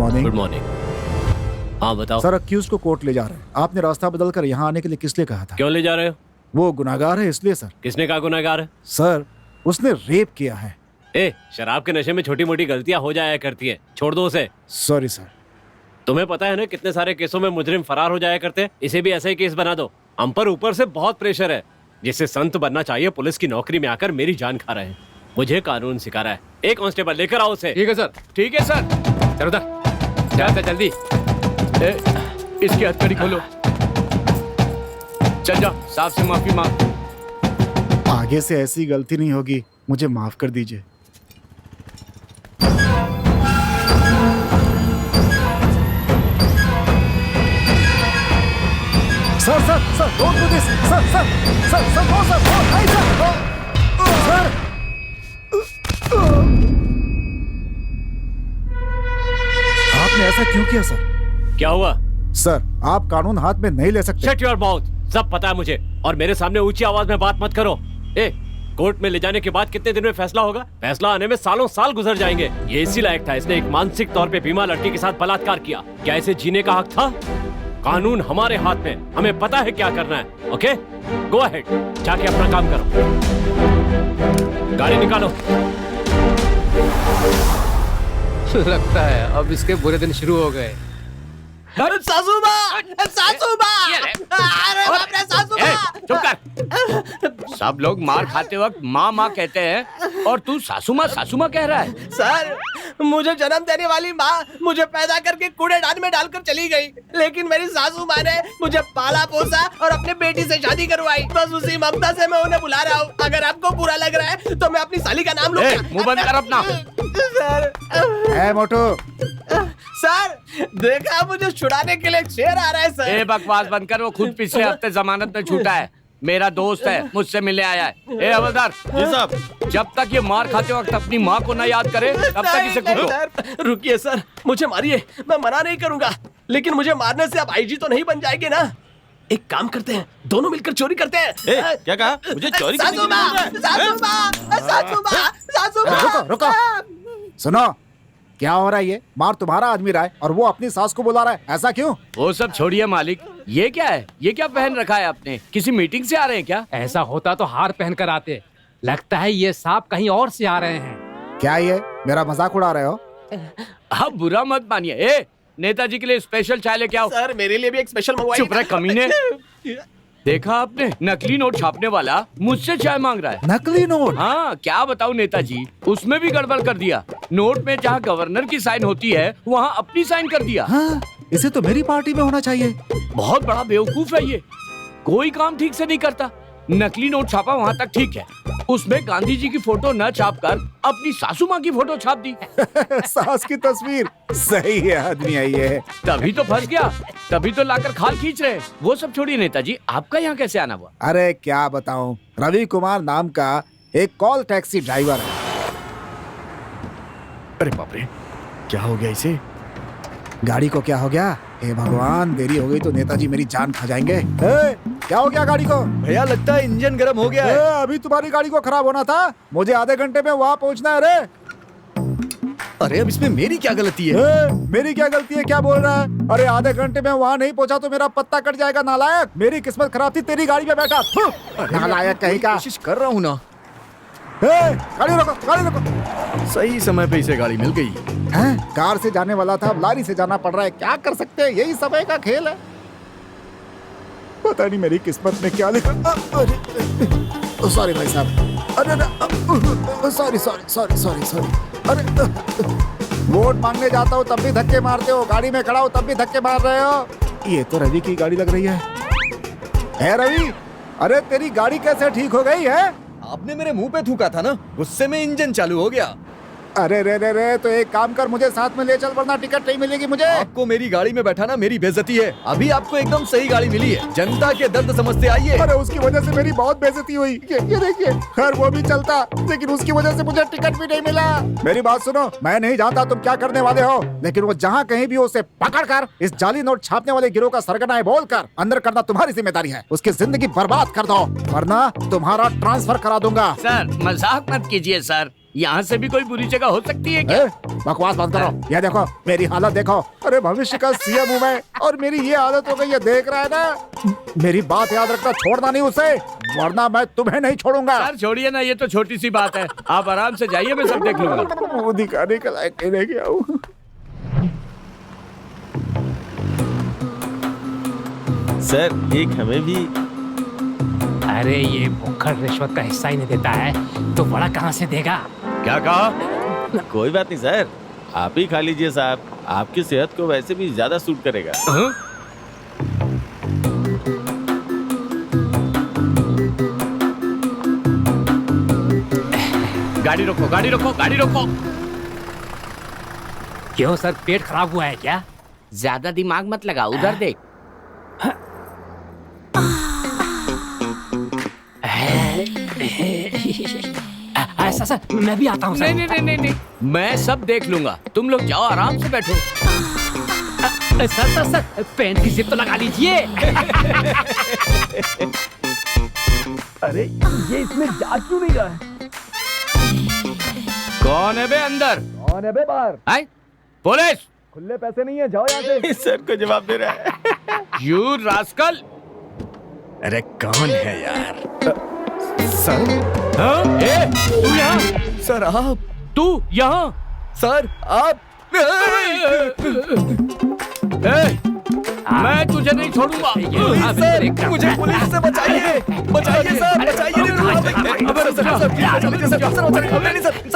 Morning. Good morning. हाँ बताओ sir, accused को कोर्ट ले जा रहे हैं। आपने रास्ता बदलकर यहाँ आने के लिए किस लिए कहा था? क्यों ले जा रहे हो? वो गुनाहगार है इसलिए सर। किसने कहा गुनहगार है? सर, उसने रेप किया है। शराब के नशे में छोटी मोटी गलतियां हो जाया करती है, छोड़ दो उसे। Sorry sir. तुम्हें पता है ना कितने सारे केसों में मुजरिम फरार हो जाया करते हैं। इसे भी ऐसा ही केस बना दो। हम पर ऊपर से बहुत प्रेशर है। जिससे संत बनना चाहिए पुलिस की नौकरी में आकर मेरी जान खा रहे हैं। मुझे कानून सिखा रहा है। एक कांस्टेबल लेकर आओ उसे। ठीक है सर। ठीक है सर। चलो उधर जाते जल्दी। इसकी हथकड़ी खोलो। चल जाओ, साहब से माफी मांग। आगे से ऐसी गलती नहीं होगी, मुझे माफ कर दीजिए। Sir sir sir, don't do this. Sir sir sir sir, no sir, no, नहीं सर। सर, आपने ऐसा क्यों किया सर? क्या हुआ? सर, आप कानून हाथ में नहीं ले सकते। Shut your mouth. सब पता है मुझे, और मेरे सामने ऊंची आवाज में बात मत करो। कोर्ट में ले जाने के बाद कितने दिन में फैसला होगा? फैसला आने में सालों साल गुजर जाएंगे। ये इसी लायक था। इसने एक मानसिक तौर पे बीमार लड़की के साथ बलात्कार किया। क्या इसे जीने का हक था? कानून हमारे हाथ में, हमें पता है क्या करना है। ओके, गो अहेड, जाके अपना काम करो। गाड़ी निकालो। लगता है अब इसके बुरे दिन शुरू हो गए। सासू माँ, सासू माँ, अरे बाप रे, सासू माँ। चुप कर। सब लोग मार खाते वक्त माँ माँ कहते हैं और तू सासू माँ कह रहा है। सर, मुझे जन्म देने वाली माँ मुझे पैदा करके कूड़ेदान में डालकर चली गई, लेकिन मेरी सासू माँ ने मुझे पाला पोसा और अपने बेटी से शादी करवाई। बस उसी ममता से मैं उन्हें बुला रहा हूँ। अगर आपको बुरा लग रहा है तो मैं अपनी साली का नाम लूंगा। मुंह बंद कर अपना। सर, मोटू, सर, देखा, मुझे छुड़ाने के लिए एक शेर आ रहा है सर। बकवास बंद कर। वो खुद पिछले हफ्ते जमानत में छूटा है। मेरा दोस्त है, मुझसे मिलने आया है। हवलदार जी साहब, जब तक ये मार खाते वक्त अपनी माँ को न याद करे तब तक इसे कूटो। सर, रुकिए सर, मुझे मारिए, मैं मना नहीं करूंगा, लेकिन मुझे मारने से आप आईजी तो नहीं बन जाएंगे ना। एक काम करते हैं, दोनों मिलकर चोरी करते हैं। क्या कहा? मुझे चोरी करने सासू माँ, सासू माँ, सासू माँ, सासू माँ। रुको रुको, सुनो, क्या हो रहा है? ये मार तुम्हारा आदमी रहा है और वो अपनी सास को बुला रहा है, ऐसा क्यों? वो सब छोड़िए मालिक। ये क्या है? ये क्या पहन रखा है आपने? किसी मीटिंग से आ रहे हैं क्या? ऐसा होता तो हार पहन कर आते। लगता है ये सांप कहीं और से आ रहे हैं। क्या ये मेरा मजाक उड़ा रहे हो? आप बुरा मत मानिए। नेताजी के लिए स्पेशल चाय लेके आओ। सर, मेरे लिए भी एक स्पेशल मंगवाइए। चुप रहे कमीने। देखा आपने, नकली नोट छापने वाला मुझसे चाय मांग रहा है। नकली नोट? हाँ, क्या बताऊं नेताजी, उसमें भी गड़बड़ कर दिया। नोट में जहाँ गवर्नर की साइन होती है वहाँ अपनी साइन कर दिया। हाँ, इसे तो मेरी पार्टी में होना चाहिए। बहुत बड़ा बेवकूफ है ये। कोई काम ठीक से नहीं करता। नकली नोट छापा वहाँ तक ठीक है, उसमें गांधी जी की फोटो न छापकर अपनी सासू माँ की फोटो छाप दी। सास की तस्वीर। सही है, आदमी आई है। तभी तो फंस गया, तभी तो लाकर खाल खींच रहे। वो सब छोड़िए नेताजी, आपका यहाँ कैसे आना हुआ? अरे क्या बताऊं, रवि कुमार नाम का एक कॉल टैक्सी ड्राइवर है। अरे बाप रे, क्या हो गया इसे? गाड़ी को क्या हो गया? हे भगवान, देरी हो गई तो नेताजी मेरी जान खा जाएंगे। क्या हो गया गाड़ी को? भैया लगता है इंजन गर्म हो गया है। अभी तुम्हारी गाड़ी को खराब होना था, मुझे आधे घंटे में वहाँ पहुँचना है। अरे अब इसमें मेरी क्या गलती है? मेरी क्या गलती है? क्या बोल रहा है? अरे आधे घंटे में वहाँ नहीं पहुँचा तो मेरा पत्ता कट जाएगा। नालायक, मेरी किस्मत खराब थी, तेरी गाड़ी में बैठा। नालायक कहीं का। कोशिश कर रहा हूँ ना। गाड़ी रोको, गाड़ी रोको। सही समय पे इसे गाड़ी मिल गई। कार से जाने वाला था, अब लारी से जाना पड़ रहा है। क्या कर सकते हैं, यही समय का खेल है। पता नहीं मेरी किस्मत में क्या लिखा। सॉरी भाई साहब। अरे sorry sorry sorry sorry sorry. अरे वोट मांगने जाता हूँ तब भी धक्के मारते हो, गाड़ी में खड़ा हो तब भी धक्के मार रहे हो। ये तो रवि की गाड़ी लग रही है रवि, अरे तेरी गाड़ी कैसे ठीक हो गई है? आपने मेरे मुंह पे थूका था ना, गुस्से में इंजन चालू हो गया। अरे रे रे रे, तो एक काम कर, मुझे साथ में ले चल, वरना टिकट नहीं मिलेगी मुझे। आपको मेरी गाड़ी में बैठाना मेरी बेइज्जती है। अभी आपको एकदम सही गाड़ी मिली है, जनता के दर्द समझते आइए। अरे उसकी वजह से मेरी बहुत बेइज्जती हुई। ये देखिए, खैर वो भी चलता, लेकिन उसकी वजह से मुझे टिकट भी नहीं मिला। मेरी बात सुनो, मैं नहीं जानता तुम क्या करने वाले हो, लेकिन वो जहाँ कहीं भी हो उसे पकड़ कर इस जाली नोट छापने वाले गिरोह का सरगना है बोलकर अंदर करना तुम्हारी जिम्मेदारी है। उसकी जिंदगी बर्बाद कर दो, वरना तुम्हारा ट्रांसफर करा दूंगा। सर मजाक मत कीजिए सर, यहाँ से भी कोई बुरी जगह हो सकती है क्या? बकवास बंद करो। ये देखो मेरी हालत देखो। अरे भविष्य का सीएम हूँ मैं और मेरी ये आदत हो गई है, देख रहा है ना। मेरी बात याद रखना, छोड़ना नहीं उसे, वरना मैं तुम्हें नहीं छोड़ूंगा। सर छोड़िए ना, ये तो छोटी सी बात है, आप आराम से जाइए, मैं सब देख लूंगा। मुंह दिखाने के लायक नहीं रह गया हूँ। सर एक हमें भी। अरे ये भुक्खड़ रिश्वत का हिस्सा ही नहीं देता है तो बड़ा कहाँ से देगा? क्या कहा? कोई बात नहीं सर, आप ही खा लीजिए साहब, आपकी सेहत को वैसे भी ज्यादा सूट करेगा। हाँ? गाड़ी रोको, गाड़ी रोको, गाड़ी रोको। क्यों सर, पेट खराब हुआ है क्या? ज्यादा दिमाग मत लगा, उधर देख। ऐसा सर, मैं भी आता हूँ सर। नहीं नहीं नहीं नहीं, मैं सब देख लूंगा, तुम लोग जाओ आराम से बैठो। सर सर सर, पैंट की जिप तो लगा लीजिए। अरे ये इसमें जा क्यों नहीं रहा है? कौन है बे अंदर? कौन है बे बाहर? है? पुलिस! खुले पैसे नहीं है, जाओ यहाँ से। सर को जवाब दे रहा है। You rascal! अरे कौन है यार? सर? हाँ? ए, तू यहाँ? सर आप? तू यहाँ? सर आप? मैं तुझे नहीं छोड़ूंगा। सर मुझे पुलिस से बचाइए, बचाइए सर, बचाइए।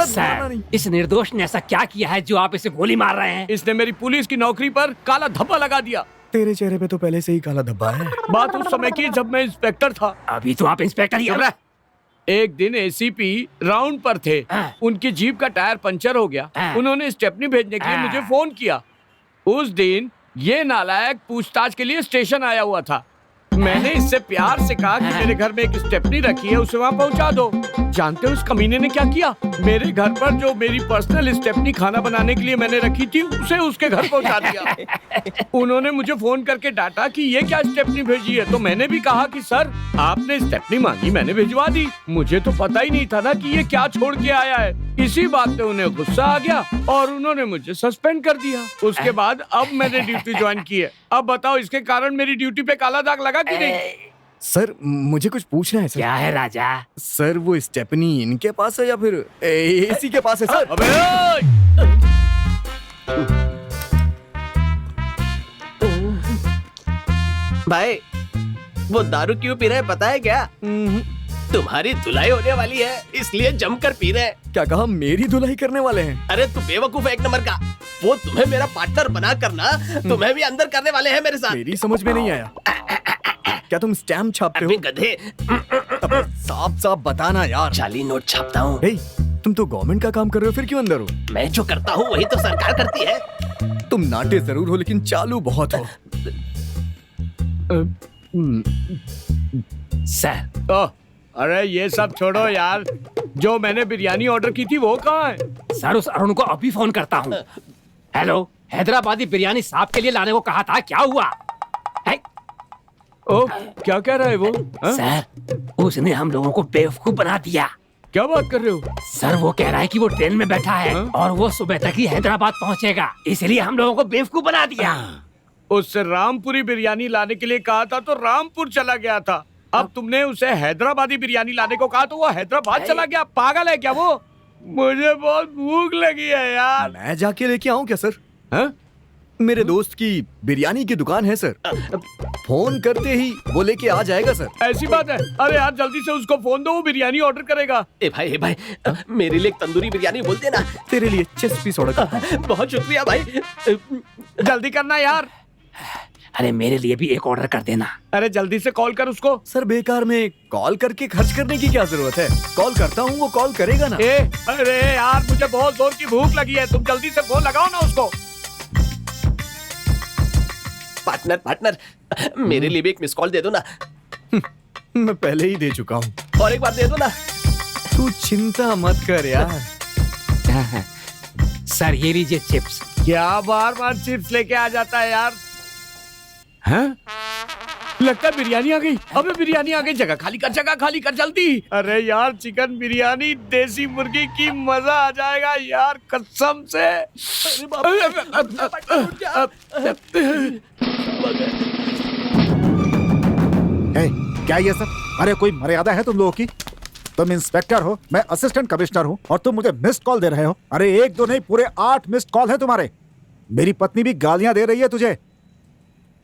सर, इस निर्दोष ने ऐसा क्या किया है जो आप इसे गोली मार रहे हैं? इसने मेरी पुलिस की नौकरी पर काला धब्बा लगा दिया। तेरे चेहरे पे तो पहले से ही काला धब्बा है। बात उस समय की जब मैं इंस्पेक्टर था। अभी तो आप इंस्पेक्टर ही हैं। एक दिन एसीपी राउंड पर थे, उनकी जीप का टायर पंचर हो गया, उन्होंने स्टेपनी भेजने के लिए मुझे फोन किया। उस दिन ये नालायक पूछताछ के लिए स्टेशन आया हुआ था। मैंने इससे प्यार से कहा कि मेरे घर में एक स्टेपनी रखी है, उसे वहाँ पहुँचा दो। जानते हो उस कमीने ने क्या किया? मेरे घर पर जो मेरी पर्सनल स्टेपनी खाना बनाने के लिए मैंने रखी थी, उसे उसके घर पहुँचा दिया। उन्होंने मुझे फोन करके डांटा कि ये क्या स्टेपनी भेजी है, तो मैंने भी कहा कि सर आपने स्टेपनी मांगी, मैंने भिजवा दी। मुझे तो पता ही नहीं था ना कि ये क्या छोड़ के आया है। इसी बात पे उन्हें गुस्सा आ गया और उन्होंने मुझे सस्पेंड कर दिया। उसके बाद अब मैंने ड्यूटी ज्वाइन की है। अब बताओ इसके कारण मेरी ड्यूटी पे काला दाग लगा कि नहीं? सर मुझे कुछ पूछना है सर। क्या है राजा? सर वो स्टेपनी इनके पास है या फिर एसी के पास है सर? अबे भाई वो दारू क्यों पी रहे हैं पता है क्या? तुम्हारी धुलाई होने वाली है इसलिए जमकर पी रहे हैं। क्या कहा? मेरी धुलाई करने वाले हैं? अरे तू बेवकूफ है एक नंबर का। वो तुम्हें मेरा पार्टनर बना करना तुम्हें भी अंदर करने वाले हैं मेरे साथ। मेरी समझ में नहीं आया। क्या तुम स्टैम्प छापते अबे हो? गधे, साफ साफ बताना यार। जाली नोट छापता हूँ। हे, तुम तो गवर्नमेंट का काम कर रहे हो, फिर क्यों अंदर हो? मैं जो करता हूँ वही तो सरकार करती है। तुम नाटे जरूर हो लेकिन चालू बहुत हो। सर, अरे ये सब छोड़ो यार, जो मैंने बिरयानी ऑर्डर की थी वो कहाँ है? सर उस अरुण को अभी फोन करता हूँ। हेलो, हैदराबादी बिरयानी साहब के लिए लाने को कहा था, क्या हुआ? ओ, क्या कह रहा है वो? हा? सर उसने हम लोगों को बेवकूफ बना दिया। क्या बात कर रहे हो? सर वो कह रहा है कि वो ट्रेन में बैठा है और वो सुबह तक ही हैदराबाद पहुंचेगा, इसलिए हम लोगों को बेवकूफ बना दिया। उससे रामपुरी बिरयानी लाने के लिए कहा था तो रामपुर चला गया था। अब तुमने उसे हैदराबादी बिरयानी लाने को कहा तो वो हैदराबाद चला गया। पागल है क्या वो? मुझे बहुत भूख लगी है यार। मैं जाके लेके आऊं क्या सर? हा? मेरे दोस्त की बिरयानी की दुकान है सर, फोन करते ही वो लेके आ जाएगा सर। ऐसी बात है? अरे यार जल्दी से उसको फोन दो, वो बिरयानी ऑर्डर करेगा। ए भाई मेरे लिए एक तंदूरी बिरयानी बोल देना। तेरे लिए चेस्ट पीस ऑर्डर करता हूं। बहुत शुक्रिया भाई। जल्दी करना यार। अरे मेरे लिए भी एक ऑर्डर कर देना। अरे जल्दी से कॉल कर उसको। सर बेकार में कॉल करके खर्च करने की क्या जरूरत है? कॉल करता हूँ, वो कॉल करेगा ना। अरे यार मुझे बहुत जोर की भूख लगी है, तुम जल्दी से फोन लगाओ ना उसको। पार्टनर मेरे लिए भी एक मिस कॉल दे दो ना। मैं पहले ही दे चुका हूँ। और एक बार दे दो ना। तू चिंता मत कर यार। सर ये लीजिए चिप्स। क्या बार बार चिप्स लेके आ जाता है यार? हैं? लगता है बिरयानी आ गई। अबे बिरयानी आ गई, जगह खाली कर, जगह खाली कर जल्दी। अरे यार चिकन बिरयानी देसी मुर्गी की, मजा आ जाएगा यार कसम से। ए, क्या ये सब? अरे कोई मर्यादा है तुम लोगों की? तुम इंस्पेक्टर हो, मैं असिस्टेंट कमिश्नर हूँ और तुम मुझे मिस्ड कॉल दे रहे हो। अरे एक दो नहीं, पूरे 8 मिस्ड कॉल है तुम्हारे। मेरी पत्नी भी गालियां दे रही है तुझे।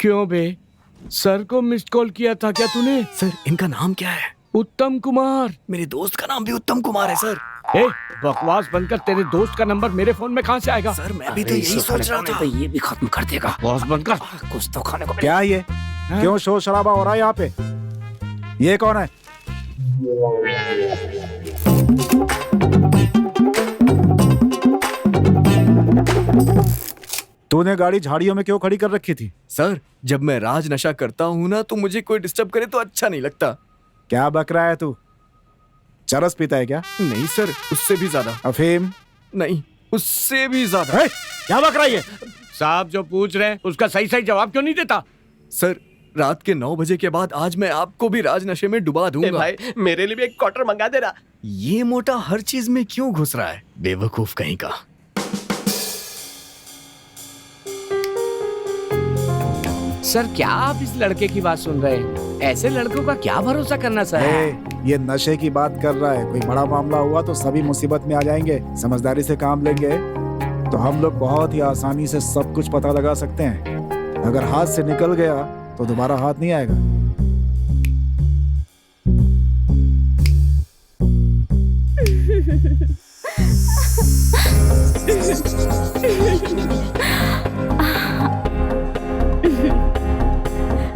क्यों बे, सर को मिस्ड कॉल किया था क्या तूने? सर इनका नाम क्या है? उत्तम कुमार। मेरे दोस्त का नाम भी उत्तम कुमार है सर। ए, बकवास बनकर तेरे दोस्त का नंबर मेरे फोन में कहाँ से आएगा? सर मैं भी तो यही सोच रहा था। तो ये भी खत्म कर देगा। बॉस बनकर कुछ तो खाने को मिले। क्या ये? क्यों शोर शराबा हो रहा है यहाँ पे? ये कौन है? तूने गाड़ी झाड़ियों में क्यों खड़ी कर रखी थी? सर जब मैं राज नशा करता हूँ ना तो मुझे कोई डिस्टर्ब करे तो अच्छा नहीं लगता। क्या बक रहा है तू? चरस पीता है क्या? नहीं सर, उससे भी ज्यादा। अफीम? नहीं, उससे भी ज्यादा। है? क्या बक रहा है ये? साहब जो पूछ रहे हैं उसका सही सही जवाब क्यों नहीं देता? सर रात के 9 बजे के बाद आज मैं आपको भी राज नशे में डुबा दूंगा। भाई मेरे लिए भी एक क्वार्टर मंगा देना। ये मोटा हर चीज में क्यों घुस रहा है, बेवकूफ कहीं का। सर क्या आप इस लड़के की बात सुन रहे हैं? ऐसे लड़कों का क्या भरोसा करना सर? ये नशे की बात कर रहा है। कोई बड़ा मामला हुआ तो सभी मुसीबत में आ जाएंगे। समझदारी से काम लेंगे तो हम लोग बहुत ही आसानी से सब कुछ पता लगा सकते हैं। अगर हाथ से निकल गया तो दोबारा हाथ नहीं आएगा।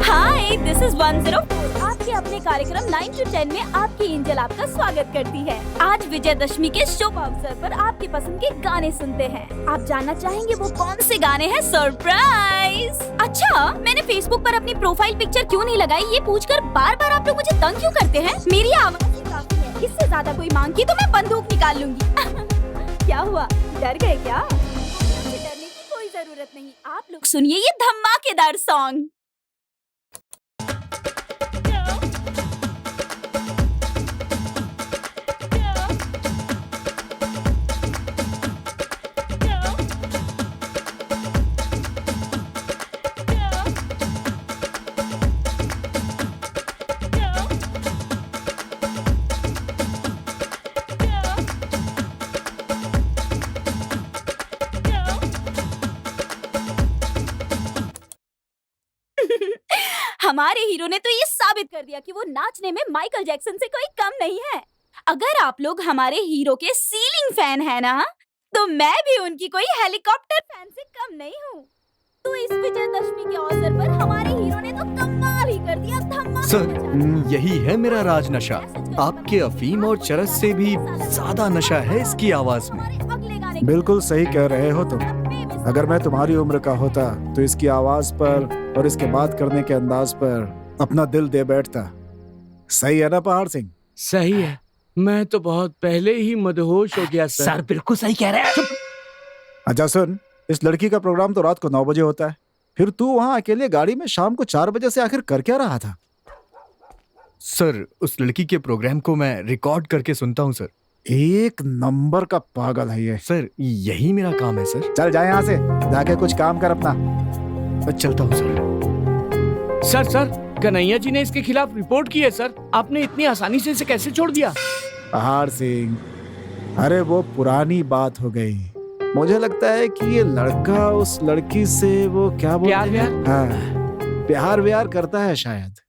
हाय, दिस इज 104। आपके अपने कार्यक्रम 9 to 10 में आपकी एंजल आपका स्वागत करती है। आज विजयदशमी के शुभ अवसर पर आपकी पसंद के गाने सुनते हैं। आप जानना चाहेंगे वो कौन से गाने हैं? सरप्राइज! अच्छा, मैंने फेसबुक पर अपनी प्रोफाइल पिक्चर क्यों नहीं लगाई ये पूछकर बार बार आप लोग मुझे तंग क्यों करते हैं? मेरी आवाज ही काफी है। इससे ज्यादा कोई मांगी तो मैं बंदूक निकाल लूंगी। क्या हुआ, डर गए क्या? मुझे डरने की कोई जरूरत नहीं। आप लोग सुनिए ये धमाकेदार सॉन्ग। हमारे हीरो ने तो ये साबित कर दिया कि वो नाचने में माइकल जैक्सन से कोई कम नहीं है। अगर आप लोग हमारे हीरो के सीलिंग फैन हैं ना, तो मैं भी उनकी कोई हेलीकॉप्टर फैन से कम नहीं हूँ। तो इस विजयदशमी के अवसर पर हमारे हीरो ने तो कमाल ही कर दिया। धमाल सर यही है मेरा राज नशा। आपके अफीम और चरस से भी ज्यादा नशा है इसकी आवाज में। बिल्कुल सही कह रहे हो तुम। अगर मैं तुम्हारी उम्र का होता तो इसकी आवाज पर और इसके बात करने के अंदाज पर अपना दिल दे बैठता। सही है ना पहाड़ सिंह? सही है, मैं तो बहुत पहले ही मदहोश हो गया सर। सर बिल्कुल सही कह रहे हैं। अच्छा सुन, इस लड़की का प्रोग्राम तो रात को 9 बजे होता है। फिर तू वहाँ अकेले गाड़ी में शाम को 4 बजे से आखिर कर क्या रहा था? सर उस लड़की के प्रोग्राम को मैं रिकॉर्ड करके सुनता हूँ सर। एक नंबर का पागल है ये। सर यही मेरा काम है सर। चल जा यहाँ से, जाके कुछ काम कर अपना। चलता हूँ सर। सर कन्हैया जी ने इसके खिलाफ रिपोर्ट की है सर। आपने इतनी आसानी से इसे कैसे छोड़ दिया? पहाड़ सिंह, अरे वो पुरानी बात हो गई। मुझे लगता है कि ये लड़का उस लड़की से वो क्या बोलते प्यार व्यार? हाँ, प्यार व्यार करता है शायद।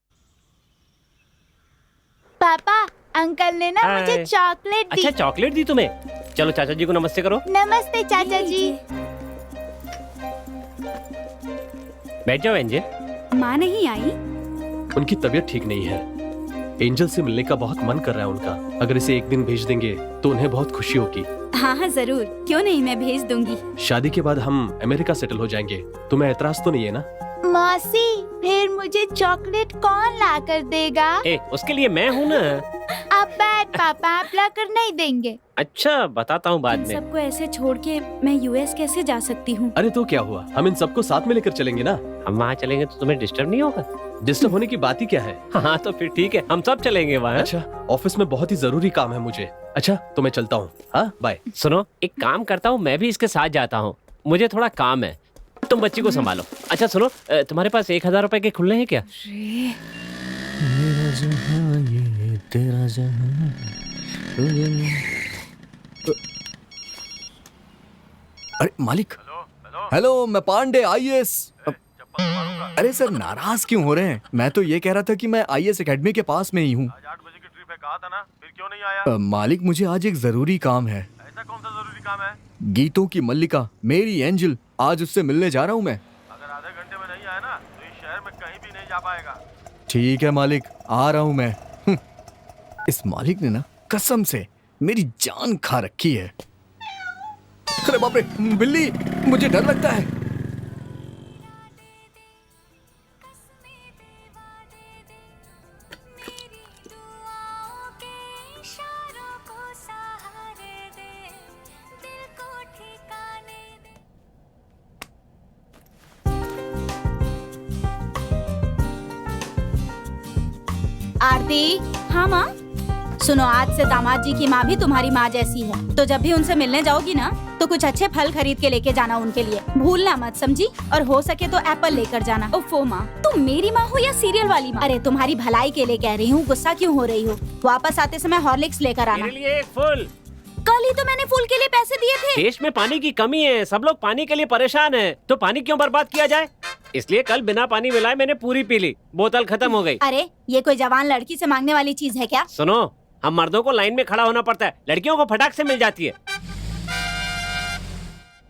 पापा, अंकल ने ना मुझे चॉकलेट दी। अच्छा चॉकलेट दी तुम्हें? चलो चाचा जी को नमस्ते करो। नमस्ते चाचा जी। बैठ जाओ एंजल। माँ नहीं आई? उनकी तबीयत ठीक नहीं है। एंजल से मिलने का बहुत मन कर रहा है उनका। अगर इसे एक दिन भेज देंगे तो उन्हें बहुत खुशी होगी। हाँ हाँ जरूर, क्यों नहीं, मैं भेज दूंगी। शादी के बाद हम अमेरिका सेटल हो जाएंगे। तुम्हें एतराज तो नहीं है ना? मौसी, फिर मुझे चॉकलेट कौन ला कर देगा? ए, उसके लिए मैं हूँ ना। आप बैठ पापा, आप लाकर नहीं देंगे। अच्छा बताता हूँ बाद में। सबको ऐसे छोड़ के मैं यूएस कैसे जा सकती हूँ? अरे तो क्या हुआ, हम इन सबको साथ में लेकर चलेंगे ना। हम वहाँ चलेंगे तो तुम्हें डिस्टर्ब नहीं होगा? डिस्टर्ब होने की बात ही क्या है। हाँ तो फिर ठीक है, हम सब चलेंगे वहाँ। अच्छा, ऑफिस में बहुत ही जरूरी काम है मुझे। अच्छा तो मैं चलता हूँ, हाँ बाय। सुनो, एक काम करता हूँ, मैं भी इसके साथ जाता हूँ, मुझे थोड़ा काम है, तुम बच्ची को संभालो। अच्छा सुनो, तुम्हारे पास 1000 रुपए के खुले हैं क्या? अरे मालिक। हेलो, मैं पांडे IAS। अरे सर, नाराज क्यों हो रहे हैं? मैं तो ये कह रहा था कि मैं IAS एकेडमी के पास में ही हूँ। 8 बजे की ट्रिप है, कहा था ना, फिर क्यों नहीं आया? मालिक, मुझे आज एक जरूरी काम है। ऐसा कौन सा जरूरी काम है? गीतों की मल्लिका, मेरी एंजल, आज उससे मिलने जा रहा हूँ मैं। अगर आधे घंटे में नहीं आया ना तो इस शहर में कहीं भी नहीं जा पाएगा। ठीक है मालिक, आ रहा हूँ मैं। इस मालिक ने ना कसम से मेरी जान खा रखी है। अरे बाप रे, बिल्ली, मुझे डर लगता है। आरती। हाँ माँ। सुनो, आज से दामाद जी की माँ भी तुम्हारी माँ जैसी है, तो जब भी उनसे मिलने जाओगी ना तो कुछ अच्छे फल खरीद के लेके जाना उनके लिए, भूलना मत, समझी? और हो सके तो एप्पल लेकर जाना। ओफो माँ, तुम मेरी माँ हो या सीरियल वाली माँ? अरे तुम्हारी भलाई के लिए कह रही हूँ, गुस्सा क्यों हो रही हो? वापस आते समय हॉर्लिक्स लेकर आना। मेरे लिए एक फूल। कल ही तो मैंने फूल के लिए पैसे दिए थे। देश में पानी की कमी है, सब लोग पानी के लिए परेशान हैं, तो पानी क्यों बर्बाद किया जाए? इसलिए कल बिना पानी मिलाए मैंने पूरी पी ली, बोतल खत्म हो गई। अरे ये कोई जवान लड़की से मांगने वाली चीज है क्या? सुनो, हम मर्दों को लाइन में खड़ा होना पड़ता है, लड़कियों को फटाक से मिल जाती है।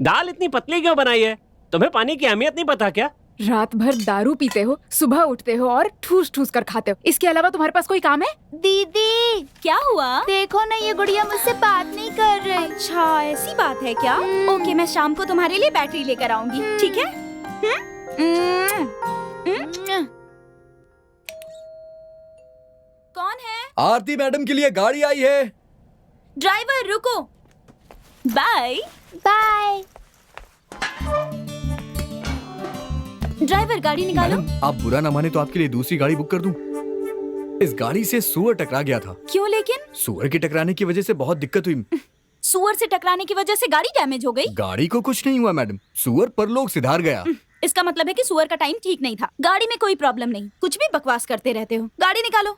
दाल इतनी पतली क्यों बनाई है? तुम्हें पानी की अहमियत नहीं पता क्या? रात भर दारू पीते हो, सुबह उठते हो और ठूस ठूस कर खाते हो, इसके अलावा तुम्हारे पास कोई काम है? दीदी, क्या हुआ? देखो ना, ये गुड़िया मुझसे बात नहीं कर रही। अच्छा ऐसी बात है क्या? ओके, मैं शाम को तुम्हारे लिए बैटरी लेकर आऊंगी, ठीक है? कौन है? आरती मैडम के लिए गाड़ी आई है। ड्राइवर रुको। Bye bye. ड्राइवर गाड़ी निकालो। मैडम, आप बुरा ना माने तो आपके लिए दूसरी गाड़ी बुक कर दूं? इस गाड़ी से सुअर टकरा गया था। क्यों लेकिन? सुअर की टकराने की वजह से बहुत दिक्कत हुई। सुअर से टकराने की वजह से गाड़ी डैमेज हो गई? गाड़ी को कुछ नहीं हुआ मैडम, सुअर परलोक सिधार गया। इसका मतलब है कि सुअर का टाइम ठीक नहीं था। गाड़ी में कोई प्रॉब्लम नहीं, कुछ भी बकवास करते रहते हो। गाड़ी निकालो।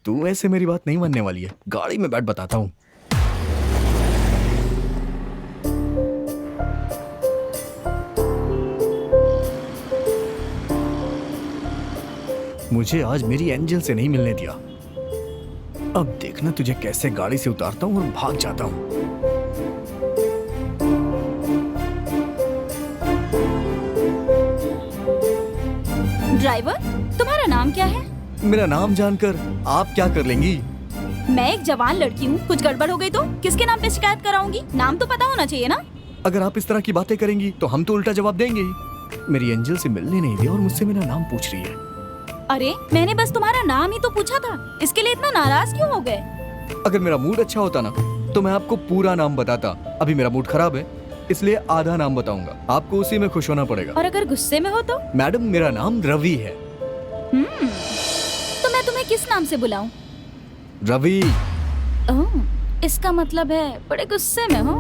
तू ऐसे मेरी बात नहीं मानने वाली है, गाड़ी में बैठ बताता हूँ। मुझे आज मेरी एंजल से नहीं मिलने दिया। अब देखना तुझे कैसे गाड़ी से उतारता हूँ और भाग जाता हूँ। ड्राइवर, तुम्हारा नाम क्या है? मेरा नाम जानकर आप क्या कर लेंगी? मैं एक जवान लड़की हूँ, कुछ गड़बड़ हो गई तो किसके नाम पे शिकायत कराऊंगी? नाम तो पता होना चाहिए ना? अगर आप इस तरह की बातें करेंगी तो हम तो उल्टा जवाब देंगे ही। मेरी एंजल से मिलने नहीं दिया और मुझसे मेरा नाम पूछ रही है। अरे मैंने बस तुम्हारा नाम ही तो पूछा था, इसके लिए इतना नाराज क्यों हो गए? अगर मेरा मूड अच्छा होता ना तो मैं आपको पूरा नाम बताता। अभी मेरा मूड खराब है, इसलिए आधा नाम बताऊंगा। आपको उसी में खुश होना पड़ेगा। और अगर गुस्से में हो तो? मैडम, मेरा नाम रवि है। तो मैं तुम्हें किस नाम से बुलाऊं? रवि। ओह, इसका मतलब है बड़े गुस्से में हो।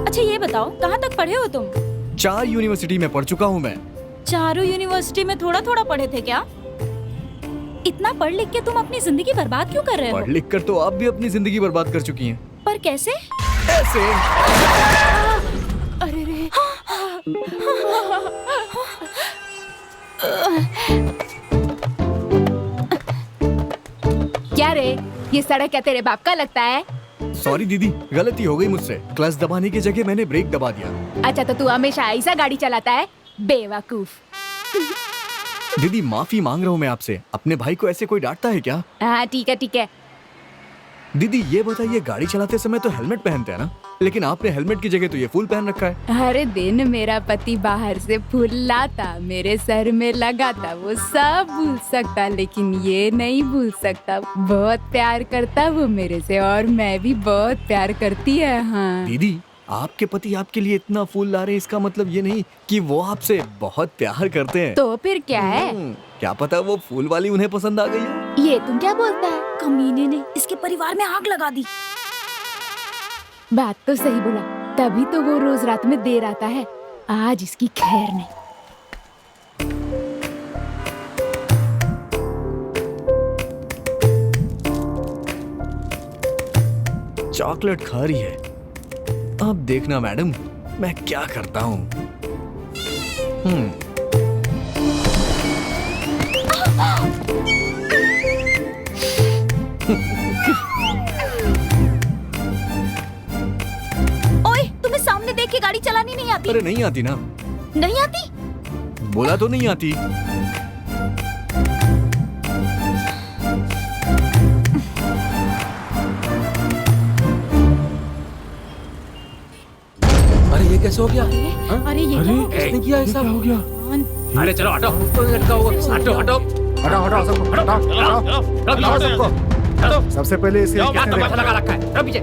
अच्छा ये बताओ, कहाँ तक पढ़े हो तुम? 4 यूनिवर्सिटी में पढ़ चुका हूँ मैं। चारों यूनिवर्सिटी में थोड़ा थोड़ा पढ़े थे क्या? इतना पढ़ लिख के तुम अपनी जिंदगी बर्बाद क्यों कर रहे हो? पढ़ लिख कर तो आप भी अपनी जिंदगी बर्बाद कर चुकी हैं। पर कैसे? ऐसे। अरे रे। क्या रे, ये सड़क क्या तेरे बाप का लगता है? सॉरी दीदी, गलती हो गई मुझसे। क्लच दबाने की जगह मैंने ब्रेक दबा दिया। अच्छा तो तू हमेशा ऐसा गाड़ी चलाता है, बेवकूफ। दीदी माफी मांग रहा हूँ मैं आपसे। अपने भाई को ऐसे कोई डांटता है क्या? हाँ ठीक है ठीक है। दीदी ये बताइए, गाड़ी चलाते समय तो हेलमेट पहनते हैं ना, लेकिन आपने हेलमेट की जगह तो ये फूल पहन रखा है। हर दिन मेरा पति बाहर से फूल लाता, मेरे सर में लगाता, वो सब भूल सकता लेकिन ये नहीं भूल सकता। बहुत प्यार करता वो मेरे से और मैं भी बहुत प्यार करती है। हाँ दीदी, आपके पति आपके लिए इतना फूल ला रहे हैं, इसका मतलब ये नहीं कि वो आपसे बहुत प्यार करते हैं। तो फिर क्या है? क्या पता वो फूल वाली उन्हें पसंद आ गई है। ये तुम क्या बोलता है? कमीने ने इसके परिवार में आग लगा दी। बात तो सही बोला, तभी तो वो रोज रात में देर आता है। आज इसकी खैर नहीं। चॉकलेट खा रही है। अब देखना मैडम, मैं क्या करता हूँ। ओए, तुम्हें सामने देख के गाड़ी चलानी नहीं आती? अरे नहीं आती ना। नहीं आती? बोला तो नहीं आती। अरे ये कैसे हो गया? अरे ये किसने किया ऐसा? हो गया? अरे चलो हटो, लटका होगा। हटो हटो हटाओ हटाओ सबको, हटाओ हटाओ सबको। सबसे पहले इसे क्या तमाशा लगा रखा है? रख पीछे।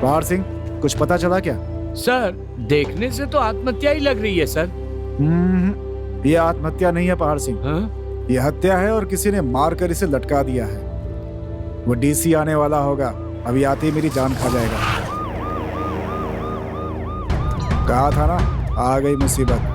पहाड़ सिंह, कुछ पता चला क्या? सर, देखने से तो आत्महत्या ही लग रही है सर। ये आत्महत्या नहीं है पहाड़ सिंह, हाँ? ये हत्या है और किसी ने मारकर इसे लटका दिया है। वो डीसी आने वाला होगा, अभी आते ही मेरी जान खा जाएगा। कहा था ना, आ गई मुसीबत।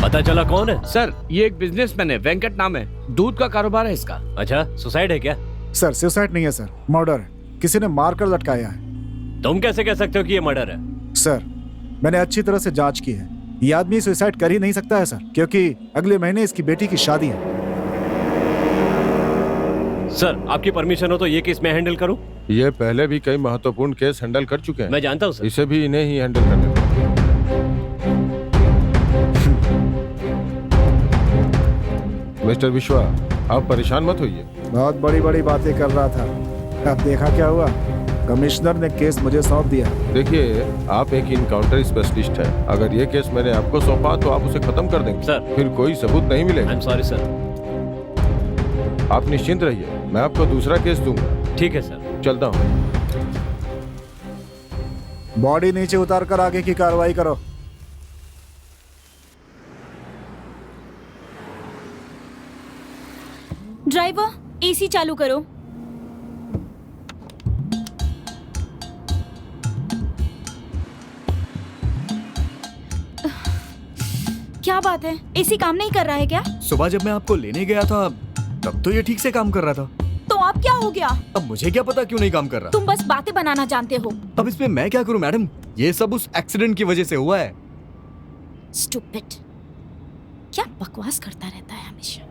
पता चला कौन है? सर, ये एक बिजनेसमैन है, वेंकट नाम है, दूध का कारोबार है इसका। अच्छा, सुसाइड है क्या? सर सुसाइड नहीं है सर, मर्डर है। किसी ने मारकर लटकाया है। तुम कैसे कह सकते हो कि ये मर्डर है? सर, मैंने अच्छी तरह से जांच की है। ये आदमी सुसाइड कर ही नहीं सकता है सर, क्योंकि अगले महीने इसकी बेटी की शादी है। सर, आपकी परमिशन हो तो ये केस मैं हैंडल करूं? ये पहले भी कई महत्वपूर्ण केस हैंडल कर चुके हैं। मैं जानता हूं सर। इसे भी इन्हें ही हैंडल करने दो। मिस्टर विश्वा, आप परेशान मत होइए। बहुत बड़ी बड़ी बातें कर रहा था, अब देखा क्या हुआ। कमिश्नर ने केस मुझे सौंप दिया। देखिए, आप एक इनकाउंटर स्पेशलिस्ट हैं। अगर ये केस मैंने आपको सौंपा तो आप उसे खत्म कर देंगे सर। फिर कोई सबूत नहीं मिलेगा। I am sorry sir. आप निश्चिंत रहिए, मैं आपको दूसरा केस दूंगा। ठीक है सर। चलता हूँ। बॉडी नीचे उतार कर आगे की कार्रवाई करो। ड्राइवर, एसी चालू करो। क्या बात है, एसी काम नहीं कर रहा है क्या? सुबह जब मैं आपको लेने गया था तब तो ये ठीक से काम कर रहा था। तो अब क्या हो गया? अब मुझे क्या पता क्यों नहीं काम कर रहा। तुम बस बातें बनाना जानते हो। अब इसमें मैं क्या करूं मैडम, ये सब उस एक्सीडेंट की वजह से हुआ है। स्टूपिड, क्या बकवास करता रहता है हमेशा।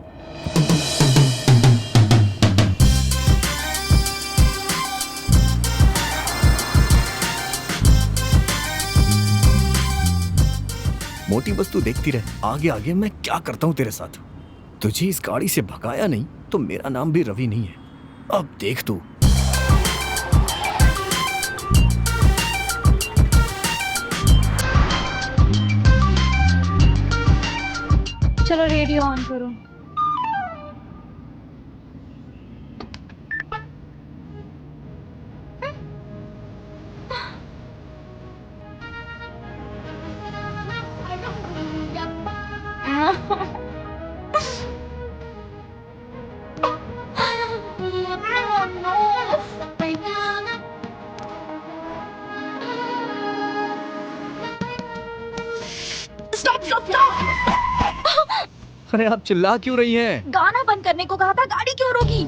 मोटी बस तू देखती रहे, आगे आगे मैं क्या करता हूँ तेरे साथ। तुझे इस गाड़ी से भगाया नहीं तो मेरा नाम भी रवि नहीं है। अब देख तू। चलो रेडियो ऑन करो। अरे आप चिल्ला क्यों रही हैं? गाना बंद करने को कहा था, गाड़ी क्यों रोकी?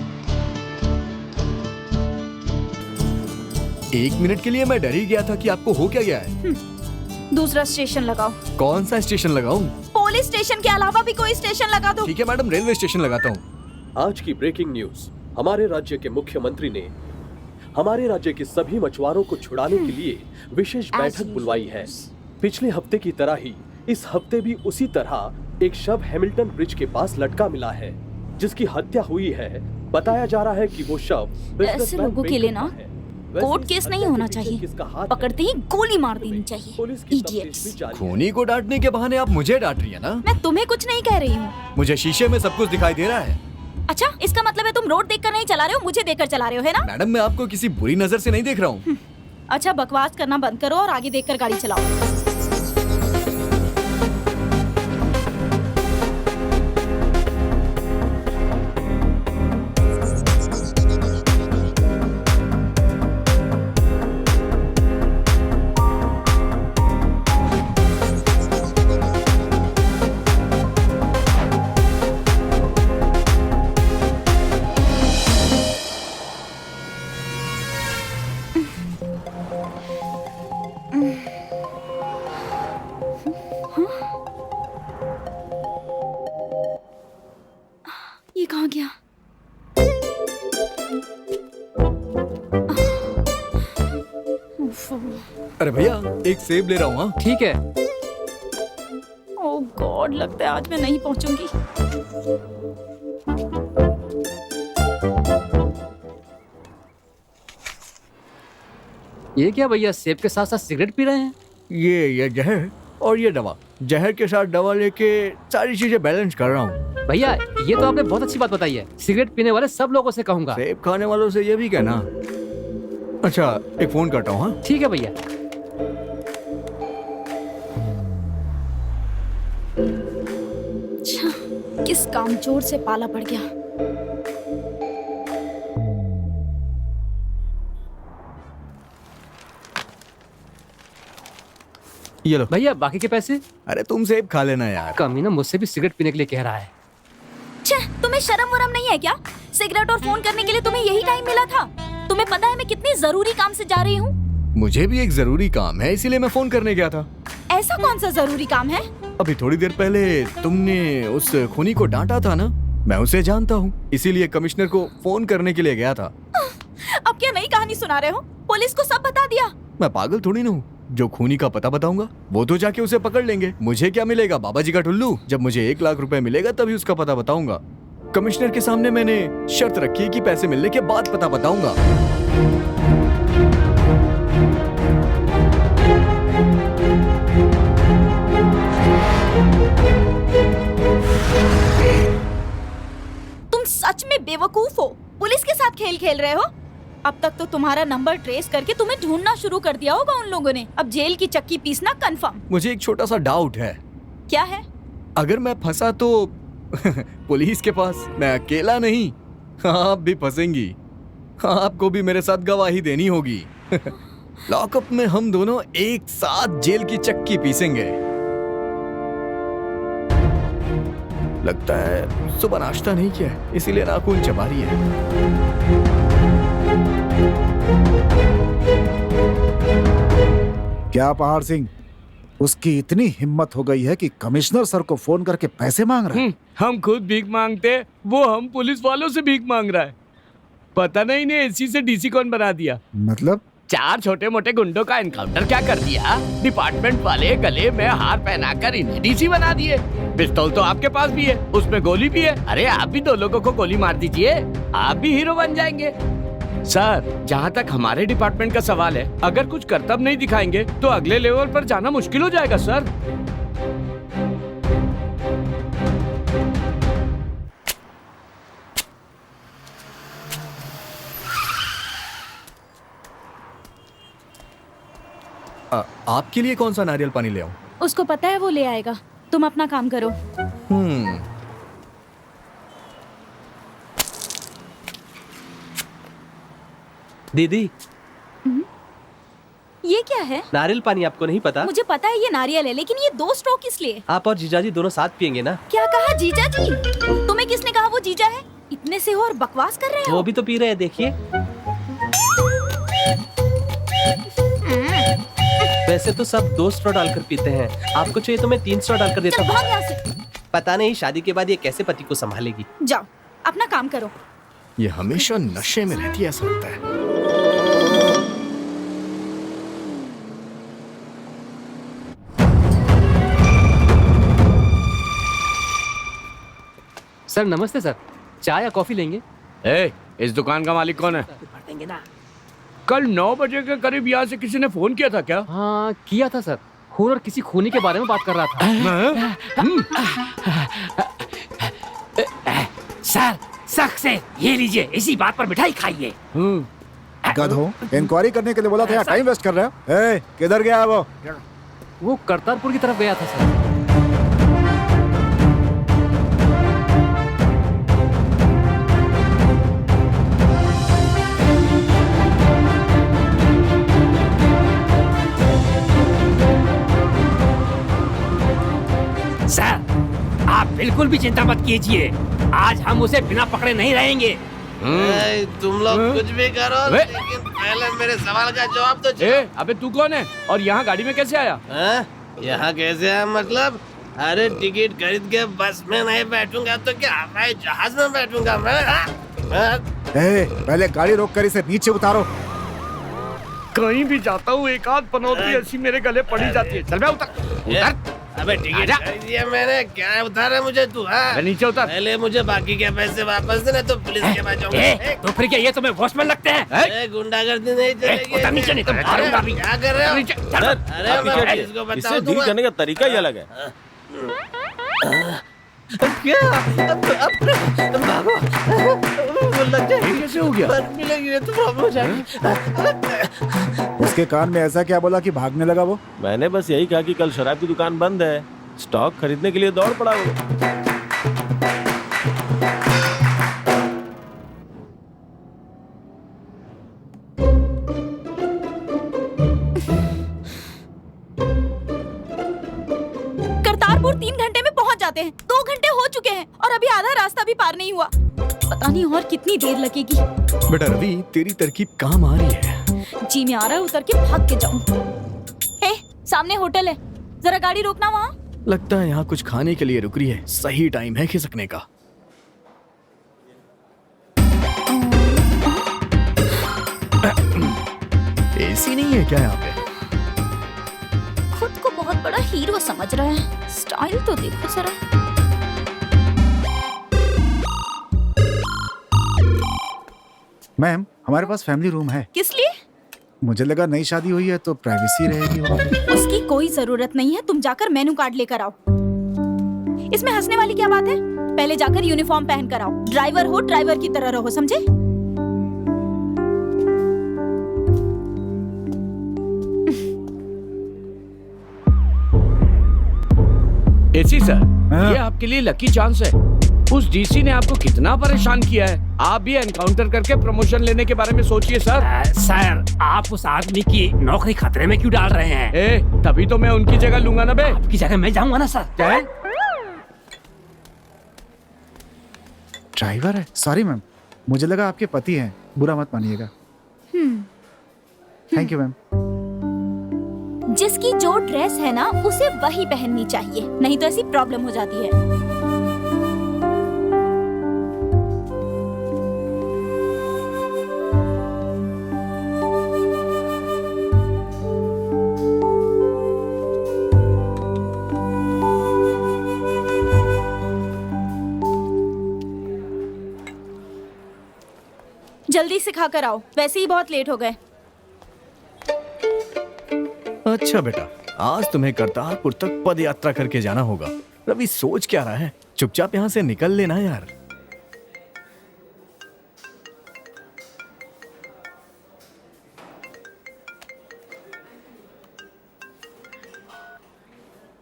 1 मिनट के लिए मैं डर ही गया था कि आपको हो क्या गया है। दूसरा स्टेशन लगाओ। कौन सा स्टेशन लगाऊं? पुलिस स्टेशन के अलावा भी कोई स्टेशन लगा दो। ठीक है मैडम, रेलवे स्टेशन लगाता हूँ। आज की ब्रेकिंग न्यूज। हमारे राज्य के मुख्यमंत्री ने हमारे राज्य के सभी मछुआरों को छुड़ाने के लिए विशेष बैठक बुलवाई है। पिछले हफ्ते की तरह ही इस हफ्ते भी उसी तरह एक शव हैमिल्टन ब्रिज के पास लटका मिला है, जिसकी हत्या हुई है। बताया जा रहा है कि वो शव ऐसे लोगों के लिए ना कोर्ट केस नहीं होना चाहिए, पकड़ते ही गोली मार देनी चाहिए। इडियट्स। खूनी को डांटने के बहाने आप मुझे डांट रही है ना? मैं तुम्हें कुछ नहीं कह रही हूँ। मुझे शीशे में सब कुछ दिखाई दे रहा है। अच्छा, इसका मतलब है तुम रोड देखकर नहीं चला रहे हो, मुझे देखकर चला रहे हो, है ना? मैडम, मैं आपको किसी बुरी नजर से नहीं देख रहा हूँ। अच्छा, बकवास करना बंद करो और आगे देखकर गाड़ी चलाओ। ये कहाँ गया? अरे भैया, एक सेब ले रहा हूँ। हाँ, ठीक है। ओह गॉड, लगता है आज मैं नहीं पहुंचूंगी। ये क्या भैया, सेब के साथ साथ सिगरेट पी रहे हैं? ये जहर और ये दवा। जहर के साथ दवा लेके सारी चीजें बैलेंस कर रहा हूँ। भैया, ये तो आपने बहुत अच्छी बात बताई है। सिगरेट पीने वाले सब लोगों से कहूंगा। सेब खाने वालों से ये भी कहना। अच्छा, एक फोन करता हूँ। हाँ, ठीक है भैया। अच्छा, किस कामचोर से पाला पड़ गया। ये लो भैया, बाकी के पैसे? अरे तुम सेब खा लेना यार। कमीना मुझसे भी सिगरेट पीने के लिए कह रहा है। तुम्हें शर्म वरम नहीं है क्या? सिगरेट और फोन करने के लिए तुम्हें यही टाइम मिला था? तुम्हें पता है मैं कितनी जरूरी काम से जा रही हूँ? मुझे भी एक जरूरी काम है, इसीलिए मैं फोन करने गया था। ऐसा कौन सा जरूरी काम है? अभी थोड़ी देर पहले तुमने उस खूनी को डांटा था ना, मैं उसे जानता हूँ, इसीलिए कमिश्नर को फोन करने के लिए गया था। अब क्या नई कहानी सुना रहे हो? पुलिस को सब बता दिया? मैं पागल थोड़ी ना हूँ। जो खूनी का पता बताऊंगा वो तो जाके उसे पकड़ लेंगे। मुझे क्या मिलेगा, बाबा जी का टुल्लू? जब मुझे 1 लाख रुपए मिलेगा तभी उसका पता बताऊंगा। कमिश्नर के सामने मैंने शर्त रखी है कि पैसे मिलने के बाद पता बताऊंगा। तुम सच में बेवकूफ हो। पुलिस के साथ खेल खेल रहे हो। अब तक तो तुम्हारा नंबर ट्रेस करके तुम्हें ढूंढना शुरू कर दिया होगा उन लोगों ने। अब जेल की चक्की पीसना कंफर्म। मुझे एक छोटा सा डाउट है। क्या है? अगर मैं फंसा तो पुलिस के पास मैं अकेला नहीं, आप भी फंसेंगी। आपको भी मेरे साथ गवाही देनी होगी। लॉकअप में हम दोनों एक साथ जेल की चक्की पीसेंगे। लगता है सुबह नाश्ता नहीं किया, इसीलिए नाखून चबा रही है। क्या पहाड़ सिंह, उसकी इतनी हिम्मत हो गई है कि कमिश्नर सर को फोन करके पैसे मांग रहा है? हम खुद भीख मांगते, वो हम पुलिस वालों से भीख मांग रहा है। पता नहीं इन्हें एसी से डीसी कौन बना दिया। मतलब 4 छोटे मोटे गुंडों का एनकाउंटर क्या कर दिया। डिपार्टमेंट वाले गले में हार पहनाकर इन्हें डीसी बना दिए। पिस्तौल तो आपके पास भी है, उसमें गोली भी है। अरे आप भी 2 लोगों को गोली मार दीजिए, आप भी हीरो बन जाएंगे। सर, जहाँ तक हमारे डिपार्टमेंट का सवाल है, अगर कुछ करतब नहीं दिखाएंगे तो अगले लेवल पर जाना मुश्किल हो जाएगा सर। आपके लिए कौन सा नारियल पानी ले आऊं? उसको पता है, वो ले आएगा। तुम अपना काम करो। दीदी, ये क्या है? नारियल पानी आपको नहीं पता? मुझे पता है ये नारियल है, लेकिन ये 2 स्ट्रो किस लिए? आप और जीजाजी दोनों साथ पियेंगे ना? क्या कहा जीजा जी? तुम्हें किसने कहा वो जीजा है? इतने से हो और बकवास कर रहे हो। वो भी तो पी रहे हैं, देखिए। वैसे तो सब 2 स्ट्रॉ डालकर पीते हैं, आपको चाहिए तो मैं 3 स्ट्रॉ डालकर देता भाग यहाँ से। पता नहीं शादी के बाद ये कैसे पति को संभालेगी। जाओ अपना काम करो। ये हमेशा नशे में रहती है, ऐसा लगता है। सर नमस्ते सर, चाय या कॉफी लेंगे? ए, इस दुकान का मालिक कौन है? देंगे ना। कल 9 बजे के करीब यहाँ से किसी ने फोन किया था क्या? हाँ किया था सर, खून और किसी खूनी के बारे में बात कर रहा था। सर सख्त से ये लीजिए, इसी बात पर मिठाई खाइए। गधो, इंक्वायरी करने के लिए बोला था या टाइम वेस्ट कर रहे हो? ए, किधर गया है वो करतारपुर की तरफ गया था सर। सर आप बिल्कुल भी चिंता मत कीजिए, आज हम उसे बिना पकड़े नहीं रहेंगे। तुम लोग कुछ भी करो, लेकिन पहले मेरे सवाल का जवाब तो अबे तू कौन है और यहाँ गाड़ी में कैसे आया? यहाँ कैसे आया मतलब? अरे टिकट खरीद के बस में नहीं बैठूंगा तो क्या हवाई जहाज में बैठूंगा मैं? पहले गाड़ी रोक कर इसे नीचे उतारो। कहीं भी जाता हूँ एक आध पनौती ऐसी मेरे गले पड़ी जाती है। चल बे उतर। अबे टिकट खरीद दिया मैंने, क्या उतारा मुझे तू? नीचे उतर। पहले मुझे बाकी के पैसे वापस देना तो पुलिस के पास जाऊंगा। तो फिर क्या ये तुम्हें वॉचमैन लगते हैं? गुंडागर्दी नहीं चलेगी। नीचे नहीं तो मारूंगा भी। क्या कर रहे हो? अरे मैं पुलिस को इससे बताऊं डील करने का तरीका ही अलग है। कैसे हो गया? उसके कान में ऐसा क्या बोला कि भागने लगा वो? मैंने बस यही कहा कि कल शराब की दुकान बंद है, स्टॉक खरीदने के लिए दौड़ पड़ा वो। करतारपुर 3 घंटे में पहुंच जाते हैं, 2 घंटे हो चुके हैं और अभी आधा रास्ता भी पार नहीं हुआ। पता नहीं और कितनी देर लगेगी। बेटा रवि, तेरी तरकीब काम आ रही है। जी में आ रहा है, उतर के भाग के जाऊं। सामने होटल है, जरा गाड़ी रोकना वहाँ। लगता है यहाँ कुछ खाने के लिए रुक रही है। सही टाइम है खिसकने का। एसी नहीं है क्या यहाँ पे? खुद को बहुत बड़ा हीरो समझ रहा है, स्टाइल तो देखो जरा। मैम, हमारे पास फैमिली रूम है। किस लिए? मुझे लगा नई शादी हुई है तो प्राइवेसी रहेगी वहाँ पे। उसकी कोई जरूरत नहीं है, तुम जाकर मेनू कार्ड लेकर आओ। इसमें हंसने वाली क्या बात है? पहले जाकर यूनिफॉर्म पहन कर आओ। ड्राइवर हो, ड्राइवर की तरह रहो, समझे? एसी सर, ये आपके लिए लकी चांस है। उस डीसी ने आपको कितना परेशान किया है। आप भी एनकाउंटर करके प्रमोशन लेने के बारे में सोचिए सर। सर, आप उस आदमी की नौकरी खतरे में क्यों डाल रहे हैं? तभी तो मैं उनकी जगह लूंगा ना बे। आपकी जगह मैं जाऊंगा ना सर। क्या है? ड्राइवर है? सॉरी मैम, मुझे लगा आपके पति हैं, बुरा मत मानिएगा। Thank you ma'am. जिसकी जो ड्रेस है ना, उसे वही पहननी चाहिए, नहीं तो ऐसी प्रॉब्लम हो जाती है। जल्दी से खा कर आओ, वैसे ही बहुत लेट हो गए। अच्छा बेटा, आज तुम्हें करतारपुर तक पद यात्रा करके जाना होगा। रवि सोच क्या रहा है? चुपचाप यहाँ से निकल लेना यार।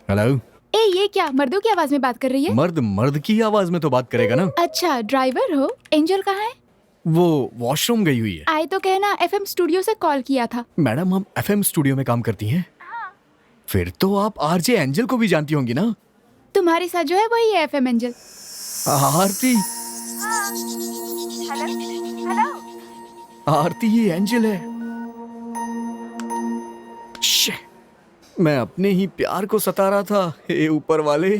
हेलो। ए, ये क्या मर्दों की आवाज में बात कर रही है? मर्द मर्द की आवाज में तो बात करेगा ना। अच्छा, ड्राइवर हो? एंजल कहाँ है? वो वॉशरूम गई हुई है। आए तो कहना, एफएम स्टूडियो से कॉल किया था। मैडम, हम एफएम स्टूडियो में काम करती हैं। फिर तो आप आरजे एंजल को भी जानती होंगी ना? तुम्हारे साथ जो है वही है एफएम एंजल। आरती। आरती ही एंजल है। मैं अपने ही प्यार को सता रहा था। हे ऊपर वाले।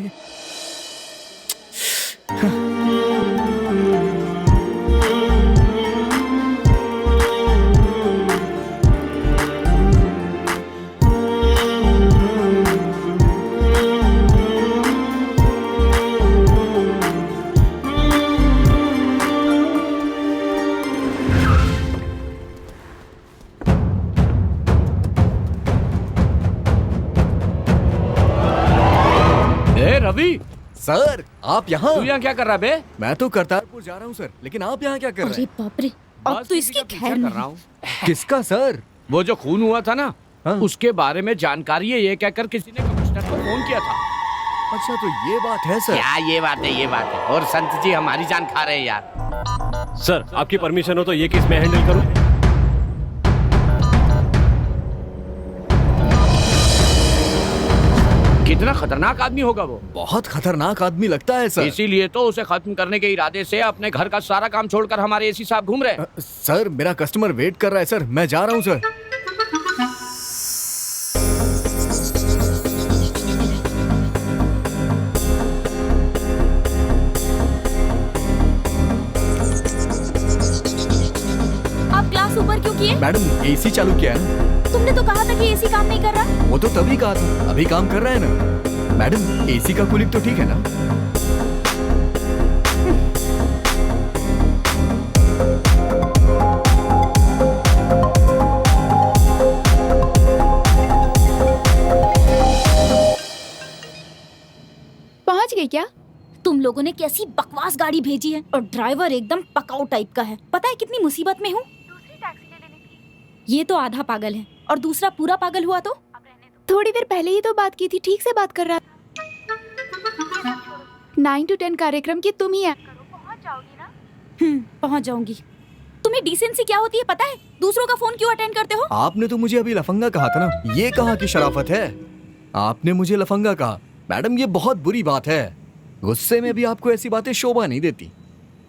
रवि, सर आप यहाँ? तू यहाँ क्या कर रहा है बे? मैं तो करतारपुर जा रहा हूँ सर, लेकिन आप यहाँ क्या कर रहे अरे बाप रे, अब बस तो किसी इसकी का पीछा खैर कर नहीं। रहा हूँ। किसका सर? वो जो खून हुआ था ना, हाँ। उसके बारे में जानकारी है ये कहकर किसी ने कमिश्नर को फोन किया था। अच्छा तो ये बात है सर। क्या ये बात है, ये बात है। और संत जी हमारी जान खा रहे हैं यार। सर आपकी परमिशन हो तो ये केस मैं हैंडल करूं? कितना खतरनाक आदमी होगा वो। बहुत खतरनाक आदमी लगता है सर। इसीलिए तो उसे खत्म करने के इरादे से अपने घर का सारा काम छोड़कर हमारे एसी साहब घूम रहे हैं। सर मेरा कस्टमर वेट कर रहा है सर, मैं जा रहा हूँ सर। आप क्लास ऊपर क्यों किए? मैडम एसी चालू किया है ना? तुमने तो कहा था कि एसी काम नहीं कर रहा। वो तो तभी कहा था, अभी काम कर रहा है ना। मैडम एसी का कूलिंग तो ठीक है ना? पहुंच गई क्या? तुम लोगों ने कैसी बकवास गाड़ी भेजी है और ड्राइवर एकदम पकाऊ टाइप का है। पता है कितनी मुसीबत में हूँ। ये तो आधा पागल है और दूसरा पूरा पागल हुआ तो? थोड़ी देर पहले ही तो बात की थी, ठीक से बात कर रहा था। 9 to 10 कार्यक्रम की तुम ही है। पहुंच जाऊंगी। तुम्हें डिसेंसी क्या होती है पता है? दूसरों का फोन क्यों अटेंड करते हो? आपने तो मुझे अभी लफंगा कहा था ना, ये कहा कि शराफत है। आपने मुझे लफंगा कहा। मैडम ये बहुत बुरी बात है। गुस्से में भी आपको ऐसी बातें शोभा नहीं देती।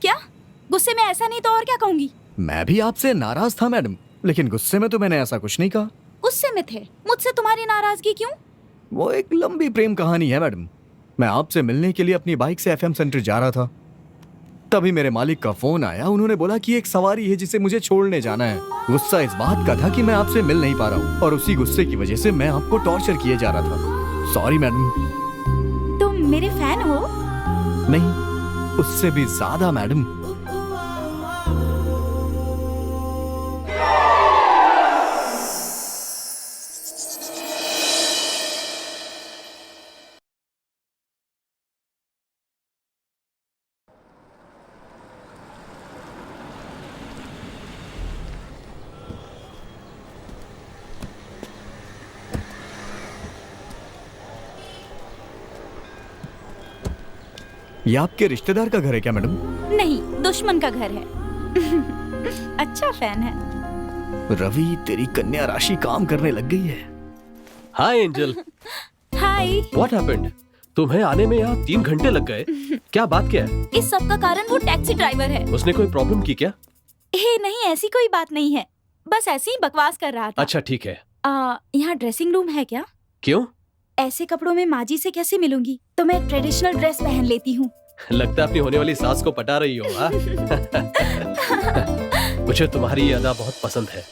क्या गुस्से में ऐसा नहीं तो और क्या कहूंगी? मैं भी आपसे नाराज था मैडम, लेकिन गुस्से में तो मैंने ऐसा कुछ नहीं कहा। गुस्से में थे? मुझसे तुम्हारी नाराजगी क्यों? वो एक लंबी प्रेम कहानी है मैडम। मैं आपसे मिलने के लिए अपनी बाइक से FM सेंटर जा रहा था, तभी मेरे मालिक का फोन आया। उन्होंने बोला कि एक सवारी है जिसे मुझे छोड़ने जाना है। गुस्सा इस बात का था कि मैं आपसे मिल नहीं पा रहा हूँ और उसी गुस्से की वजह से मैं आपको टॉर्चर किए जा रहा था। Sorry madam. तुम मेरे फैन हो? नहीं, उससे भी ज्यादा मैडम। ये आपके रिश्तेदार का घर है क्या मैडम? नहीं, दुश्मन का घर है। अच्छा फैन है। रवि तेरी कन्या राशि काम करने लग गई है। हाय एंजल। हाय। What happened? तुम्हें आने में यहाँ 3 घंटे लग गए। क्या बात क्या है? इस सब का कारण वो टैक्सी ड्राइवर है। उसने कोई प्रॉब्लम की क्या? नहीं, ऐसी कोई बात नहीं है, बस ऐसे ही बकवास कर रहा था। अच्छा ठीक है। यहाँ ड्रेसिंग रूम है क्या? क्यों? ऐसे कपड़ों में माँ जी से कैसे मिलूंगी, तो मैं ट्रेडिशनल ड्रेस पहन लेती हूँ। लगता है अपनी होने वाली सास को पटा रही हो। मुझे तुम्हारी ये अदा बहुत पसंद है।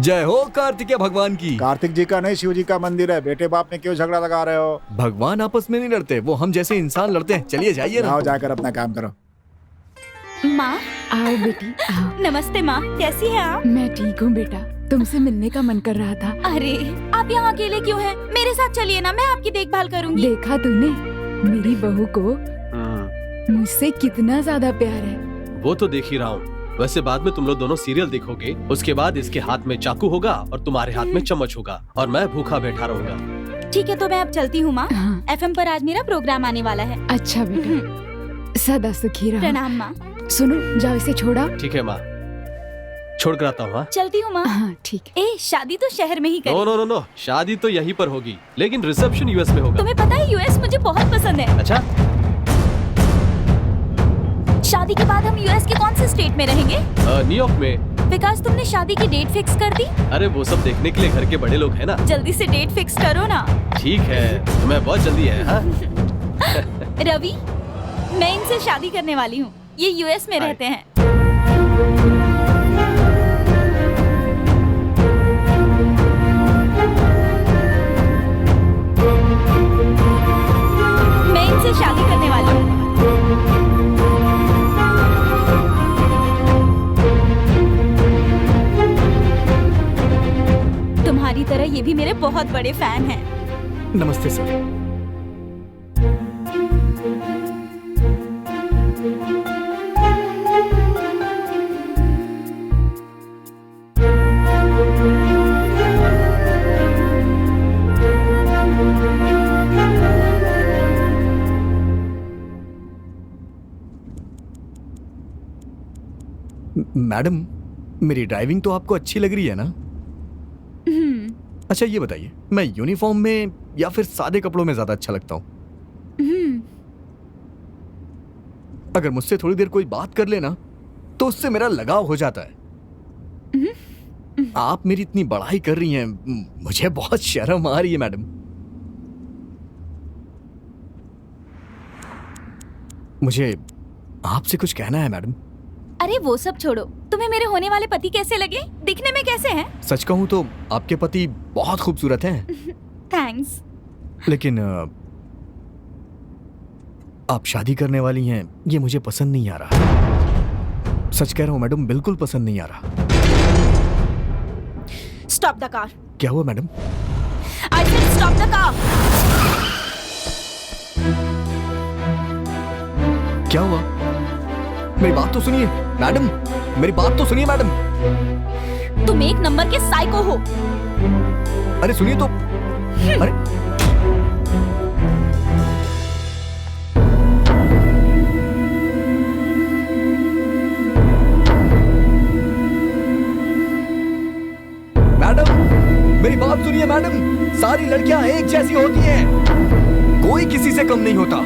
जय हो कार्तिकेय भगवान की। कार्तिक जी का नहीं, शिव जी का मंदिर है। बेटे बाप में क्यों झगड़ा लगा रहे हो? भगवान आपस में नहीं लड़ते, वो हम जैसे इंसान लड़ते हैं। चलिए जाइए ना। आओ जाकर अपना काम करो। माँ आओ बेटी आओ। नमस्ते माँ, कैसी है आप? मैं ठीक हूँ बेटा, तुमसे मिलने का मन कर रहा था। अरे आप यहाँ अकेले क्यों हैं? मेरे साथ चलिए ना, मैं आपकी देखभाल करूँगी। देखा तूने मेरी बहू को मुझसे कितना ज्यादा प्यार है। वो तो देख ही रहा हूँ। वैसे बाद में तुम लोग दोनों सीरियल देखोगे, उसके बाद इसके हाथ में चाकू होगा और तुम्हारे हाथ में चम्मच होगा और मैं भूखा बैठा रहूंगा। ठीक है, तो मैं अब चलती हूँ माँ। हाँ। FM पर आज मेरा प्रोग्राम आने वाला है। अच्छा बेटा, सदा सुखी रहो। प्रणाम माँ। सुनो, जाओ इसे छोड़ा। ठीक है माँ, छोड़ कर आता हूँ। चलती हूँ माँ। हाँ ठीक। ए, शादी तो शहर में ही करें। नो नो नो नो, शादी तो यहीं पर होगी, लेकिन रिसेप्शन US में होगा। तुम्हें पता है US मुझे बहुत पसंद है। अच्छा, शादी के बाद हम US के कौन से स्टेट में रहेंगे? न्यूयॉर्क में। विकास, तुमने शादी की डेट फिक्स कर दी? अरे वो सब देखने के लिए घर के बड़े लोग हैं ना। जल्दी से डेट फिक्स करो ना। ठीक है, तुम्हें बहुत जल्दी है। हाँ? रवि, मैं इनसे शादी करने वाली हूँ। ये US में रहते हैं। मैं इनसे शादी करने वाली हूँ। तुम्हारी तरह ये भी मेरे बहुत बड़े फैन हैं। नमस्ते सर। मैडम, मेरी ड्राइविंग तो आपको अच्छी लग रही है ना? अच्छा ये बताइए, मैं यूनिफॉर्म में या फिर सादे कपड़ों में ज्यादा अच्छा लगता हूँ? अगर मुझसे थोड़ी देर कोई बात कर लेना तो उससे मेरा लगाव हो जाता है। आप मेरी इतनी बड़ाई कर रही हैं, मुझे बहुत शर्म आ रही है मैडम। मुझे आपसे कुछ कहना है मैडम। अरे वो सब छोड़ो, तुम्हें मेरे होने वाले पति कैसे लगे? दिखने में कैसे हैं? सच कहूं तो आपके पति बहुत खूबसूरत हैं। थैंक्स। लेकिन आप शादी करने वाली हैं, ये मुझे पसंद नहीं आ रहा। सच कह रहा हूं मैडम, बिल्कुल पसंद नहीं आ रहा। Stop the car. क्या हुआ madam? I said stop the car. क्या हुआ? मेरी बात तो सुनिए मैडम, मेरी बात तो सुनिए मैडम। तुम एक नंबर के साइको हो। अरे सुनिए तो। अरे मैडम, मेरी बात सुनिए मैडम। सारी लड़कियां एक जैसी होती हैं, कोई किसी से कम नहीं होता।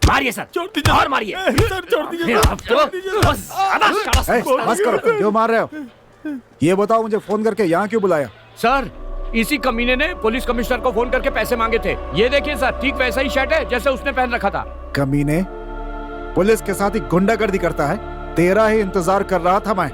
मारिए सर, और मारिए सर, छोड़ दीजिए अब तो बस बस करो, क्यों मार रहे हो? ये बताओ, मुझे फोन करके यहाँ क्यों बुलाया? सर, इसी कमीने ने पुलिस कमिश्नर को फोन करके पैसे मांगे थे। ये देखिए सर, ठीक वैसा ही शर्ट है जैसे उसने पहन रखा था। कमीने पुलिस के साथ ही गुंडागर्दी करता है। तेरा ही इंतजार कर रहा था मैं।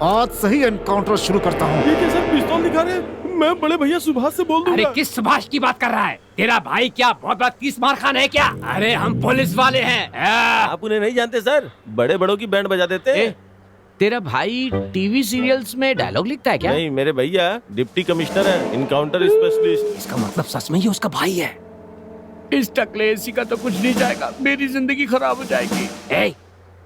आज सही एनकाउंटर शुरू करता हूँ। ये कैसे पिस्तौल दिखा रहे हैं? मैं बड़े भैया सुभाष से बोल दूंगा। अरे किस सुभाष की बात कर रहा है? तेरा भाई क्या बहुत बड़ा 30 मार खान है क्या? अरे हम पुलिस वाले हैं। आप उन्हें नहीं जानते सर, बड़े बड़ों की बैंड बजा देते हैं। तेरा भाई टीवी सीरियल्स में डायलॉग लिखता है क्या? नहीं, मेरे भैया डिप्टी कमिश्नर है, इनकाउंटर स्पेशलिस्ट। इसका मतलब सच में ही उसका भाई है। इस टकले एसी का तो कुछ नहीं जाएगा, मेरी जिंदगी खराब हो जाएगी। ए,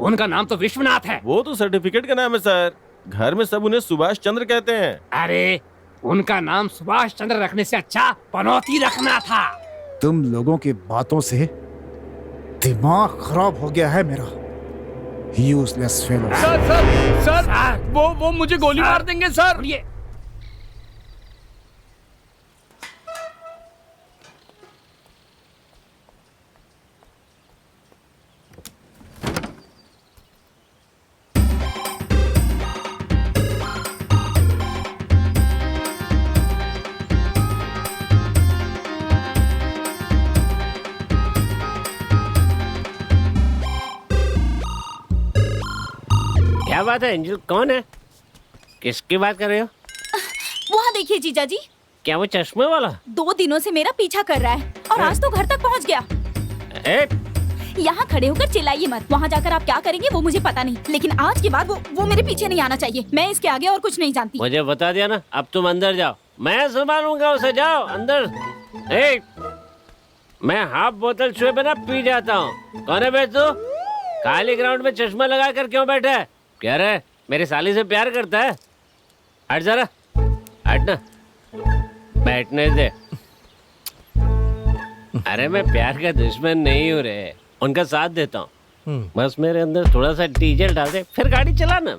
उनका नाम तो विश्वनाथ है। वो तो सर्टिफिकेट का नाम है सर, घर में सब उन्हें सुभाष चंद्र कहते हैं। अरे उनका नाम सुभाष चंद्र रखने से अच्छा पनौती रखना था। तुम लोगों की बातों से दिमाग खराब हो गया है मेरा। Useless fellow. सर, वो मुझे गोली मार देंगे सर। ये क्या बात है एंजल? कौन है? किसकी बात कर रहे हो? वहाँ देखिए जीजा जी। क्या वो चश्मे वाला? 2 दिनों से मेरा पीछा कर रहा है और आज तो घर तक पहुँच गया। यहाँ खड़े होकर चिल्लाइए मत। वहाँ जाकर आप क्या करेंगे वो मुझे पता नहीं, लेकिन आज के बाद वो मेरे पीछे नहीं आना चाहिए। मैं इसके आगे और कुछ नहीं जानती। मुझे बता दिया ना, अब तुम अंदर जाओ, मैं संभालूंगा उसे। जाओ अंदर। मैं हाफ बोतल छुए बिना पी जाता हूँ। कौन है बे तू? खाली ग्राउंड में चश्मा लगा कर क्यों बैठा है? कह रहे मेरी साली से प्यार करता है? हट जरा, हट ना, बैठने दे। अरे मैं प्यार का दुश्मन नहीं हूँ रे, उनका साथ देता हूँ। बस मेरे अंदर थोड़ा सा डीजल डाल दे, फिर गाड़ी चलाना।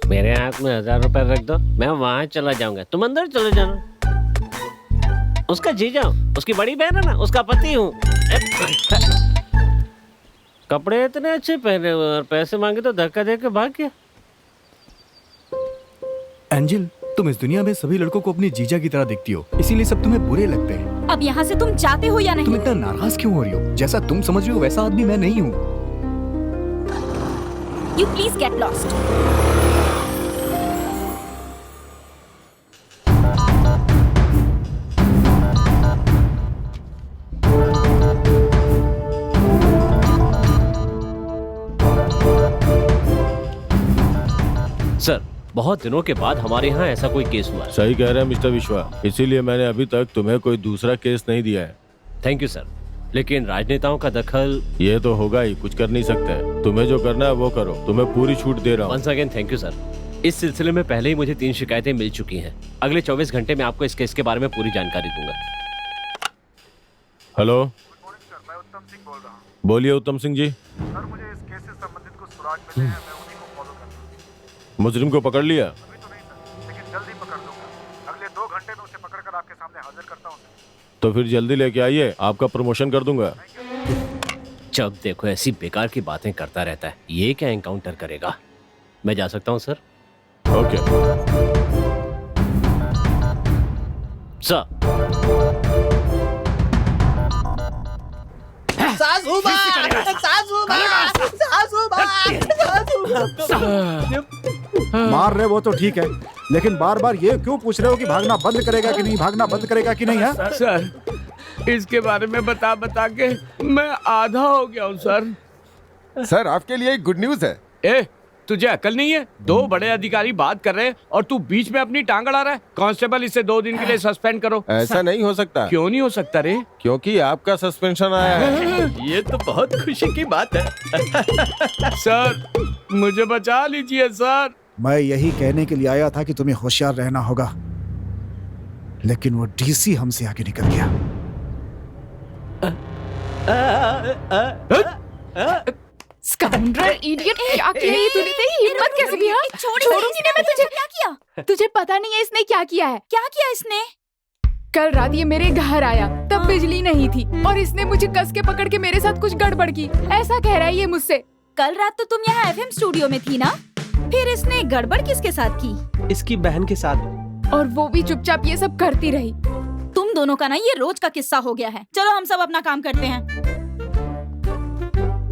मेरे हाथ में 1000 रुपए रख दो, मैं वहां चला जाऊंगा, तुम अंदर चले जाना। उसका जीजा हूँ, उसकी बड़ी बहन है ना, उसका पति हूँ। कपड़े इतने अच्छे पहने हुए और पैसे मांगे तो धक्का दे के भाग गया। एंजल, तुम इस दुनिया में सभी लड़कों को अपनी जीजा की तरह देखती हो, इसीलिए सब तुम्हें बुरे लगते हैं। अब यहाँ से तुम जाते हो या नहीं? तुम इतना नाराज क्यों हो रही हो? जैसा तुम समझ रही हो वैसा आदमी मैं नहीं हूँ। You please get lost. Sir, बहुत दिनों के बाद हमारे यहाँ ऐसा कोई केस हुआ है। सही कह रहे हैं मिस्टर विश्वा, इसीलिए मैंने अभी तक तुम्हें कोई दूसरा केस नहीं दिया है। Thank you sir. लेकिन राजनेताओं का दखल। ये तो होगा ही, कुछ कर नहीं सकते। तुम्हें जो करना है वो करो, तुम्हें पूरी छूट दे रहा हूँ। Once again thank you sir. इस सिलसिले में पहले ही मुझे 3 शिकायतें मिल चुकी हैं। अगले 24 घंटे में आपको इस केस के बारे में पूरी जानकारी दूंगा। हेलो, मैं उत्तम सिंह बोल रहा हूँ। बोलिए उत्तम सिंह जी। सर, मुझे इस केस से संबंधित कुछ सुराग मिले हैं, मैं उन्हीं को फॉलो कर रहा हूँ। मुजरिम को पकड़ लिया? अभी तो नहीं सर, लेकिन जल्दी पकड़ लूंगा। अगले 2 घंटे में उसे पकड़कर आपके सामने हाजिर करता हूँ। तो फिर जल्दी लेके आइए, आपका प्रमोशन कर दूंगा। जब देखो ऐसी बेकार की बातें करता रहता है, ये क्या एनकाउंटर करेगा। मैं जा सकता हूँ सर? Okay sir. सासू माँ, सासू माँ, सासू माँ, सासू माँ। मार रहे वो तो ठीक है, लेकिन बार बार ये क्यों पूछ रहे हो कि भागना बंद करेगा कि नहीं, भागना बंद करेगा कि नहीं है? सर, इसके बारे में बता बता के मैं आधा हो गया हूँ सर। सर, आपके लिए एक गुड न्यूज है। ए, तुझे अकल नहीं है? 2 बड़े अधिकारी बात कर रहे हैं और तू बीच में अपनी टांग अड़ा रहा है। कांस्टेबल, इसे 2 दिन के लिए सस्पेंड करो। ऐसा नहीं हो सकता। क्यों नहीं हो सकता रे? क्योंकि आपका सस्पेंशन आया है। ये तो बहुत खुशी की बात है। सर, मुझे बचा लीजिए सर। मैं यही कहने के लिए आया था कि तुम्हें होशियार रहना होगा, लेकिन वो डीसी हमसे आगे निकल गया। स्काउंड्रल, इडियट, क्या किया ये तूने? तेरी हिम्मत कैसे हुई? छोड़ूंगी नहीं मैं तुझे। क्या किया? तुझे पता नहीं है इसने क्या किया है? क्या किया इसने? कल रात ये मेरे घर आया, तब बिजली नहीं थी और इसने मुझे कस के पकड़ के मेरे साथ कुछ गड़बड़ की, ऐसा कह रहा है ये मुझसे। कल रात तो तुम यहाँ FM स्टूडियो में थी ना, फिर इसने गड़बड़ किसके साथ की? इसकी बहन के साथ। और वो भी चुपचाप ये सब करती रही। तुम दोनों का ना ये रोज का किस्सा हो गया है। चलो हम सब अपना काम करते हैं।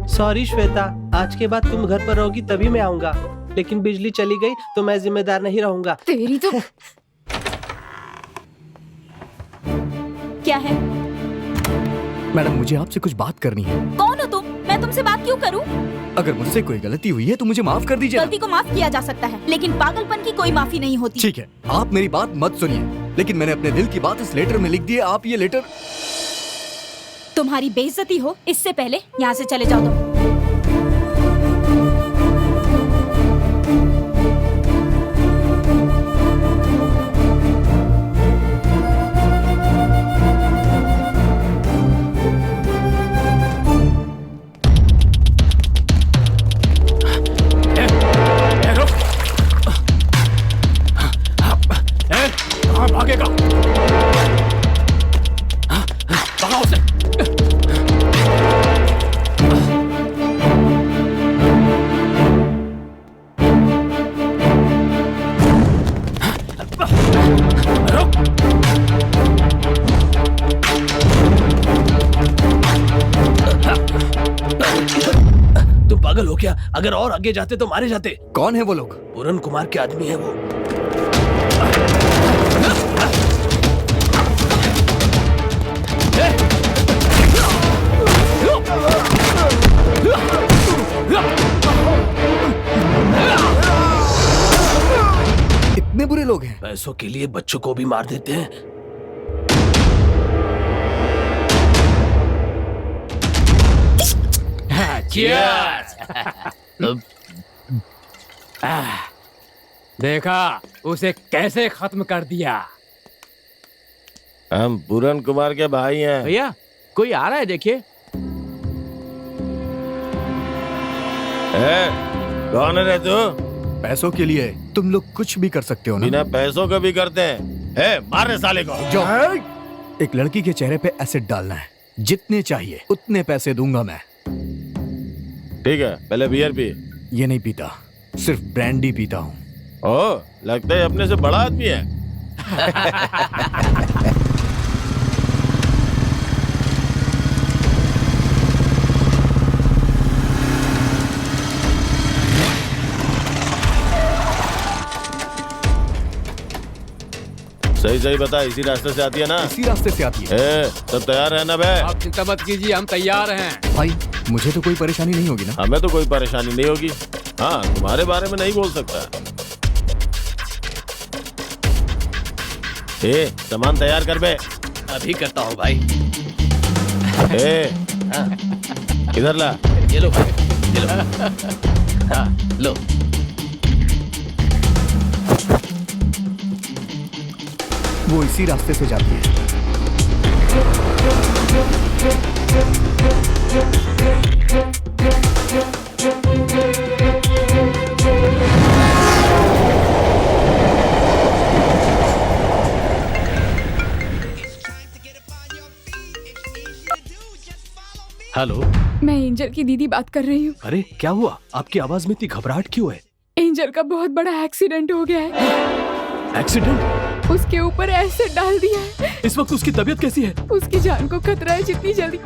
सॉरी श्वेता, आज के बाद तुम घर पर रहोगी तभी मैं आऊंगा, लेकिन बिजली चली गई तो मैं जिम्मेदार नहीं रहूंगा। तेरी तो क्या है? मैडम, मुझे आपसे कुछ बात करनी है। कौन हो तुम? मैं तुमसे बात क्यों करूं? अगर मुझसे कोई गलती हुई है तो मुझे माफ कर दीजिए। गलती को माफ किया जा सकता है, लेकिन पागलपन की कोई माफी नहीं होती। ठीक है, आप मेरी बात मत सुनिए, लेकिन मैंने अपने दिल की बात इस लेटर में लिख दी है। आप ये लेटर। तुम्हारी बेइज्जती हो इससे पहले यहाँ से चले जाओ तुम। भागेगा? भगाओ उसे। तुम पागल हो क्या? अगर और आगे जाते तो मारे जाते। कौन है वो लोग? पूरन कुमार के आदमी है वो। इतने बुरे लोग हैं? पैसों के लिए बच्चों को भी मार देते हैं। देखा उसे कैसे खत्म कर दिया। हम पूरन कुमार के भाई हैं। भैया, कोई आ रहा है, देखिए। कौन है रे तू? पैसों के लिए तुम लोग कुछ भी कर सकते हो ना? बिना पैसों का भी करते हैं। मार रे साले को। जो एक लड़की के चेहरे पे एसिड डालना है, जितने चाहिए उतने पैसे दूंगा मैं। ठीक है, पहले बियर पी। ये नहीं पीता, सिर्फ ब्रांडी पीता हूँ। ओ, लगता है अपने से बड़ा आदमी है। सही सही बता, इसी रास्ते से आती है ना? इसी रास्ते से आती है। सब तैयार है ना बे? आप चिंता मत कीजिए, हम तैयार हैं। भाई, मुझे तो कोई परेशानी नहीं होगी ना? हमें तो कोई परेशानी नहीं होगी। हाँ, तुम्हारे बारे में नहीं बोल सकता। सामान तैयार कर बे। अभी करता हूँ भाई। ए, इधर ला। ये लो भाई, ये लो। हाँ, लो। वो इसी रास्ते से जाती है। हेलो। मैं एंजल की दीदी बात कर रही हूँ। अरे क्या हुआ? आपकी आवाज में इतनी घबराहट क्यों है? एंजल का बहुत बड़ा एक्सीडेंट हो गया है। एक्सीडेंट? उसके ऊपर एसिड डाल दिया है। इस वक्त उसकी तबीयत कैसी है? उसकी जान को खतरा है। जितनी जल्दी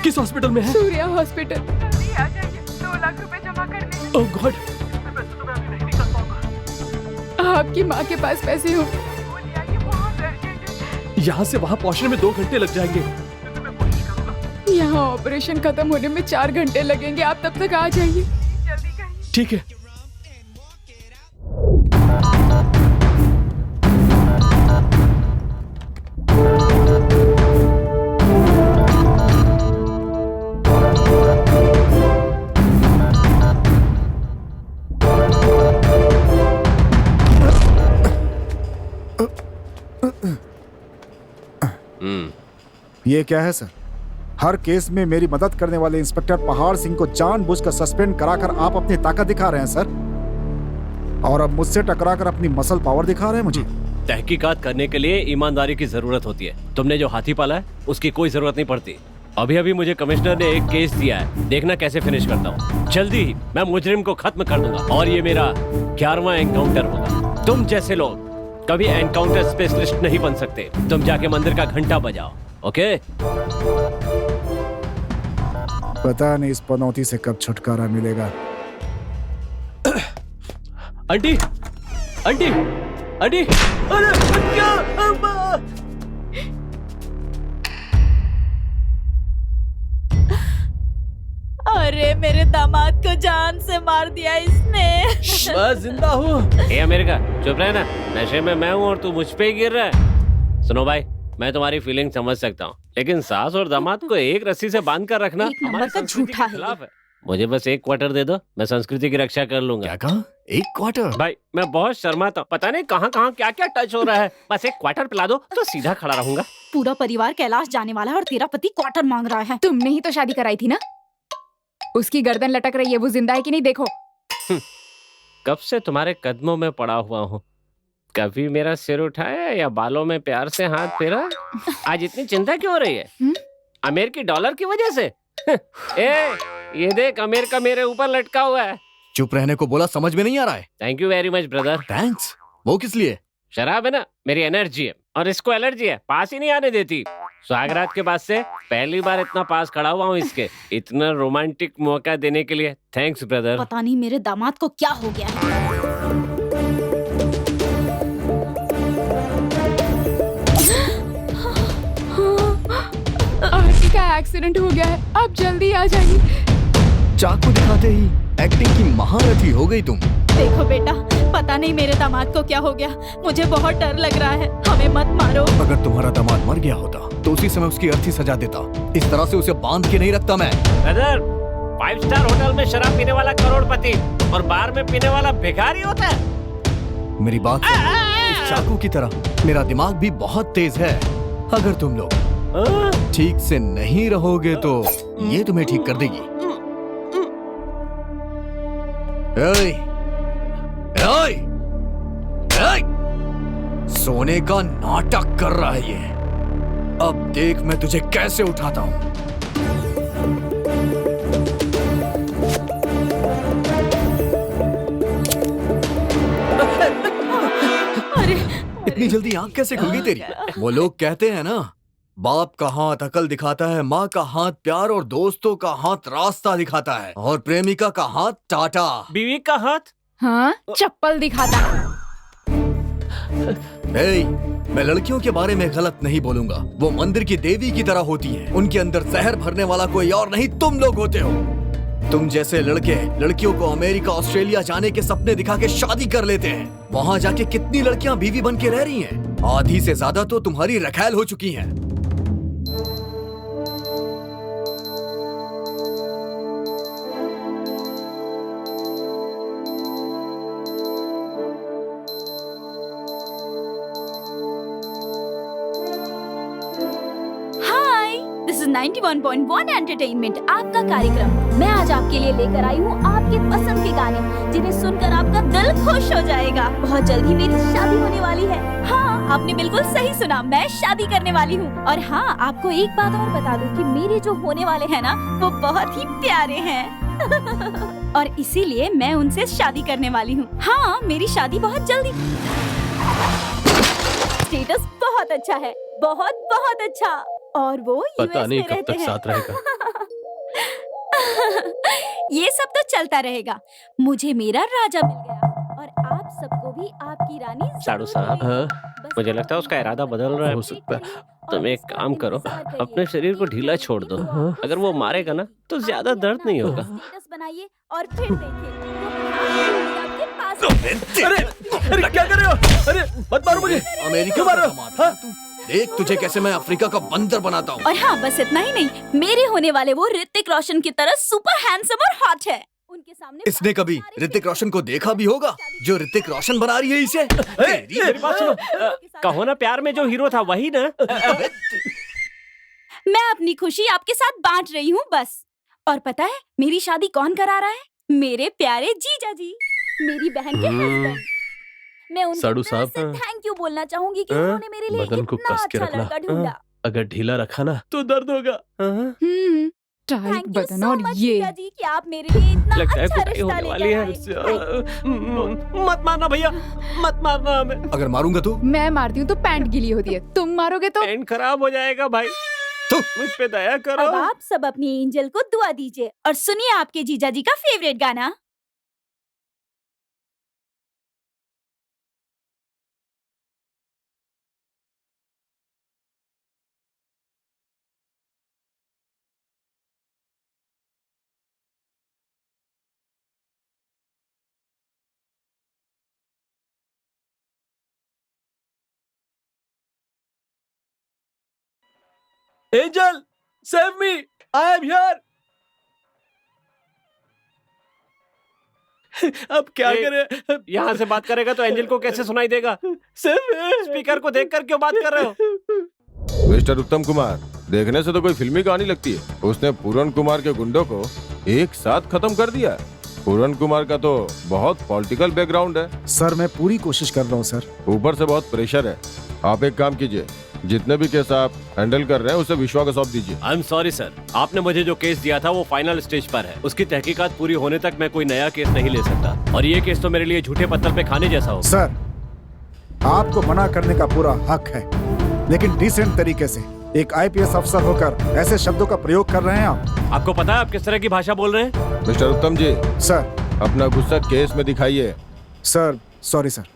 किस हॉस्पिटल में है? सूर्या हॉस्पिटल। जल्दी आ जाइए, 2 लाख रुपए जमा करने। ओह गॉड। आपकी माँ के पास पैसे हो? यहाँ से वहाँ पहुँचने में 2 घंटे लग जाएंगे। यहाँ ऑपरेशन खत्म होने में 4 घंटे लगेंगे। आप तब तक आ जाइए। ठीक है। ये क्या है सर? हर केस में मेरी मदद करने वाले इंस्पेक्टर पहाड़ सिंह को जानबूझकर सस्पेंड कराकर आप अपनी ताकत दिखा रहे हैं सर, और अब मुझसे टकराकर अपनी मसल पावर दिखा रहे हैं मुझे। तहकीकात करने के लिए ईमानदारी की जरूरत होती है। तुमने जो हाथी पाला है उसकी कोई जरूरत नहीं पड़ती। अभी अभी मुझे कमिश्नर ने एक केस दिया है, देखना कैसे फिनिश करता हूँ। जल्दी ही मैं मुजरिम को खत्म कर दूंगा और ये मेरा 11वां एनकाउंटर होगा। तुम जैसे लोग कभी एनकाउंटर स्पेशलिस्ट नहीं बन सकते। तुम जाके मंदिर का घंटा बजाओ, ओके? पता नहीं इस पनौती से कब छुटकारा मिलेगा। आंटी, आंटी, आंटी, अरे क्या? अरे मेरे दामाद को जान से मार दिया इसने। मैं जिंदा हूँ। ये अमेरिका, चुप रहे ना। नशे में मैं हूँ और तू मुझ पे ही गिर रहा है। सुनो भाई, मैं तुम्हारी फीलिंग समझ सकता हूँ, लेकिन सास और दामाद को एक रस्सी से बांध कर रखना हमारी संस्कृति के खिलाफ है। मुझे बस 1 क्वार्टर दे दो, मैं संस्कृति की रक्षा कर लूंगा। क्या कहा? 1 क्वार्टर? भाई मैं बहुत शर्माता हूँ, पता नहीं कहाँ कहाँ क्या क्या टच हो रहा है। बस 1 क्वार्टर पिला दो तो सीधा खड़ा रहूंगा। पूरा परिवार कैलाश जाने वाला है और तेरा पति क्वार्टर मांग रहा है। तुमने ही तो शादी कराई थी ना? उसकी गर्दन लटक रही है, वो जिंदा है कि नहीं देखो। कब से तुम्हारे कदमों में पड़ा हुआ हूँ, कभी मेरा सिर उठाया या बालों में प्यार से हाथ फेरा? आज इतनी चिंता क्यों हो रही है? अमेरिकी डॉलर की वजह से? ए, ये देख, अमेरिका मेरे ऊपर लटका हुआ है। चुप रहने को बोला, समझ में नहीं आ रहा है? Thank you very much brother. Thanks? वो किस लिए? शराब है ना, मेरी एनर्जी है, और इसको एलर्जी है, पास ही नहीं आने देती। स्वागरात के बाद से पहली बार इतना पास खड़ा हुआ हूँ इसके। इतना रोमांटिक मौका देने के लिए थैंक्स ब्रदर। पता नहीं मेरे दामाद को क्या हो गया है। आरती का एक्सीडेंट हो गया है, आप जल्दी आ जाइए। चाकू दिखाते ही एक्टिंग की महारथी हो गई तुम। देखो बेटा, पता नहीं मेरे दामाद को क्या हो गया, मुझे बहुत डर लग रहा है। हमें मत मारो। अगर तुम्हारा दामाद मर गया होता तो उसी समय उसकी अर्थी सजा देता। इस तरह से उसे बांध के नहीं रखता मैं। ब्रदर, 5 स्टार होटल में शराब पीने वाला करोड़पति और बार में पीने वाला भिखारी होता है। मेरी बात सुनो, इस चाकू की तरह मेरा दिमाग भी बहुत तेज है। अगर तुम लोग ठीक से नहीं रहोगे तो ये तुम्हें ठीक कर देगी। ओए, ओए, ओए! सोने का नाटक कर रहा है ये। अब देख मैं तुझे कैसे उठाता हूं। इतनी जल्दी आंख कैसे खुल गई तेरी? वो लोग कहते हैं ना, बाप का हाथ अकल दिखाता है, माँ का हाथ प्यार और दोस्तों का हाथ रास्ता दिखाता है, और प्रेमिका का हाथ टाटा। बीवी का हाथ? हाँ, चप्पल दिखाता है। मैं लड़कियों के बारे में गलत नहीं बोलूंगा। वो मंदिर की देवी की तरह होती हैं। उनके अंदर जहर भरने वाला कोई और नहीं तुम लोग होते हो। तुम जैसे लड़के लड़कियों को अमेरिका ऑस्ट्रेलिया जाने के सपने दिखा के शादी कर लेते हैं। वहाँ जाके कितनी लड़कियां बीवी बन के रह रही हैं? आधी से ज्यादा तो तुम्हारी रखैल हो चुकी हैं। 91.1 एंटरटेनमेंट आपका कार्यक्रम। मैं आज आपके लिए लेकर आई हूँ आपके पसंद के गाने, जिन्हें सुनकर आपका दिल खुश हो जाएगा। बहुत जल्द ही मेरी शादी होने वाली है। हाँ, आपने बिल्कुल सही सुना, मैं शादी करने वाली हूँ। और हाँ, आपको एक बात और बता दूँ कि मेरे जो होने वाले हैं ना, वो बहुत ही प्यारे हैं। और इसीलिए मैं उनसे शादी करने वाली हूँ। हाँ, मेरी शादी बहुत जल्दी। स्टेटस बहुत अच्छा है, बहुत बहुत अच्छा। और वो पता यूएस नहीं में कब रहते तक हैं। साथ रहेगा। ये सब तो चलता रहेगा। मुझे मेरा राजा मिल गया और आप सबको भी आपकी रानी साड़ू जरूर साहब, मिलेगी। बस मुझे लगता है उसका इरादा बदल रहा है। हो सकता है। तुम एक काम करो, अपने शरीर को ढीला छोड़ दो। अगर वो मारेगा ना तो ज्यादा दर्द नहीं होगा। स्टेटस बनाइए और फिर देखिए। अरे क्या कर रहे हो? अरे मत मारो मुझे। अमेरिका मारो? हाँ? देख तुझे कैसे मैं अफ्रीका का बंदर बनाता हूँ। और हाँ, बस इतना ही नहीं, मेरे होने वाले वो ऋतिक रोशन की तरह सुपर हैंडसम और हॉट है। उनके सामने इसने कभी ऋतिक रोशन को देखा भी होगा जो ऋतिक रोशन बना रही है इसे? मेरी बात सुनो, कहो ना प्यार में जो हीरो था वही ना। मैं अपनी खुशी आपके साथ बांट रही हूँ बस। और पता है मेरी शादी कौन करा रहा है? मेरे प्यारे जीजा जी, मेरी बहन के हस्बैंड। मैं उनको साड़ू दिल साहब, से थैंक यू बोलना चाहूंगी कि उन्होंने मेरे लिए बदन को इतना कस के अच्छा रखना। लड़का ढूंढा। अगर ढीला रखा ना तो दर्द होगा। टाइट थैंक यू बदन सो और मच ये जीजा जी कि आप मेरे लिए इतना लगता है अच्छा कुटाई रिश्ता होने वाली लेकर है। आए। मत मारना भैया, मत मारना हमें। अगर मारूंगा तो मैं मारती हूँ तो पैंट गीली होती है, तुम मारोगे तो पेन खराब हो जाएगा भाई। मुझ पे दया करो। अब आप सब अपनी एंजल को दुआ दीजिए और सुनिए आपके जीजा जी का फेवरेट गाना। Angel, save me, I am here. अब क्या करें? यहाँ से बात करेगा तो एंजल को कैसे सुनाई देगा? स्पीकर को देखकर क्यों बात कर रहे हो? मिस्टर उत्तम कुमार, देखने से तो कोई फिल्मी कहानी लगती है। उसने पूरन कुमार के गुंडों को एक साथ खत्म कर दिया। पूरन कुमार का तो बहुत पॉलिटिकल बैकग्राउंड है। सर मैं पूरी कोशिश कर रहा हूँ सर। ऊपर से बहुत प्रेशर है। आप एक काम कीजिए, जितने भी केस आप हैंडल कर रहे हैं उसे विश्वा को सौंप दीजिए। आई एम सॉरी सर, आपने मुझे जो केस दिया था वो फाइनल स्टेज पर है। उसकी तहकीकात पूरी होने तक मैं कोई नया केस नहीं ले सकता। और ये केस तो मेरे लिए झूठे पत्थर पे खाने जैसा हो। सर आपको मना करने का पूरा हक है, लेकिन डिसेंट तरीके से। एक आईपीएस अफसर होकर ऐसे शब्दों का प्रयोग कर रहे हैं आप। आपको पता है आप किस तरह की भाषा बोल रहे हैं? मिस्टर उत्तम जी, सर अपना गुस्सा केस में दिखाइए। Sir sorry sir.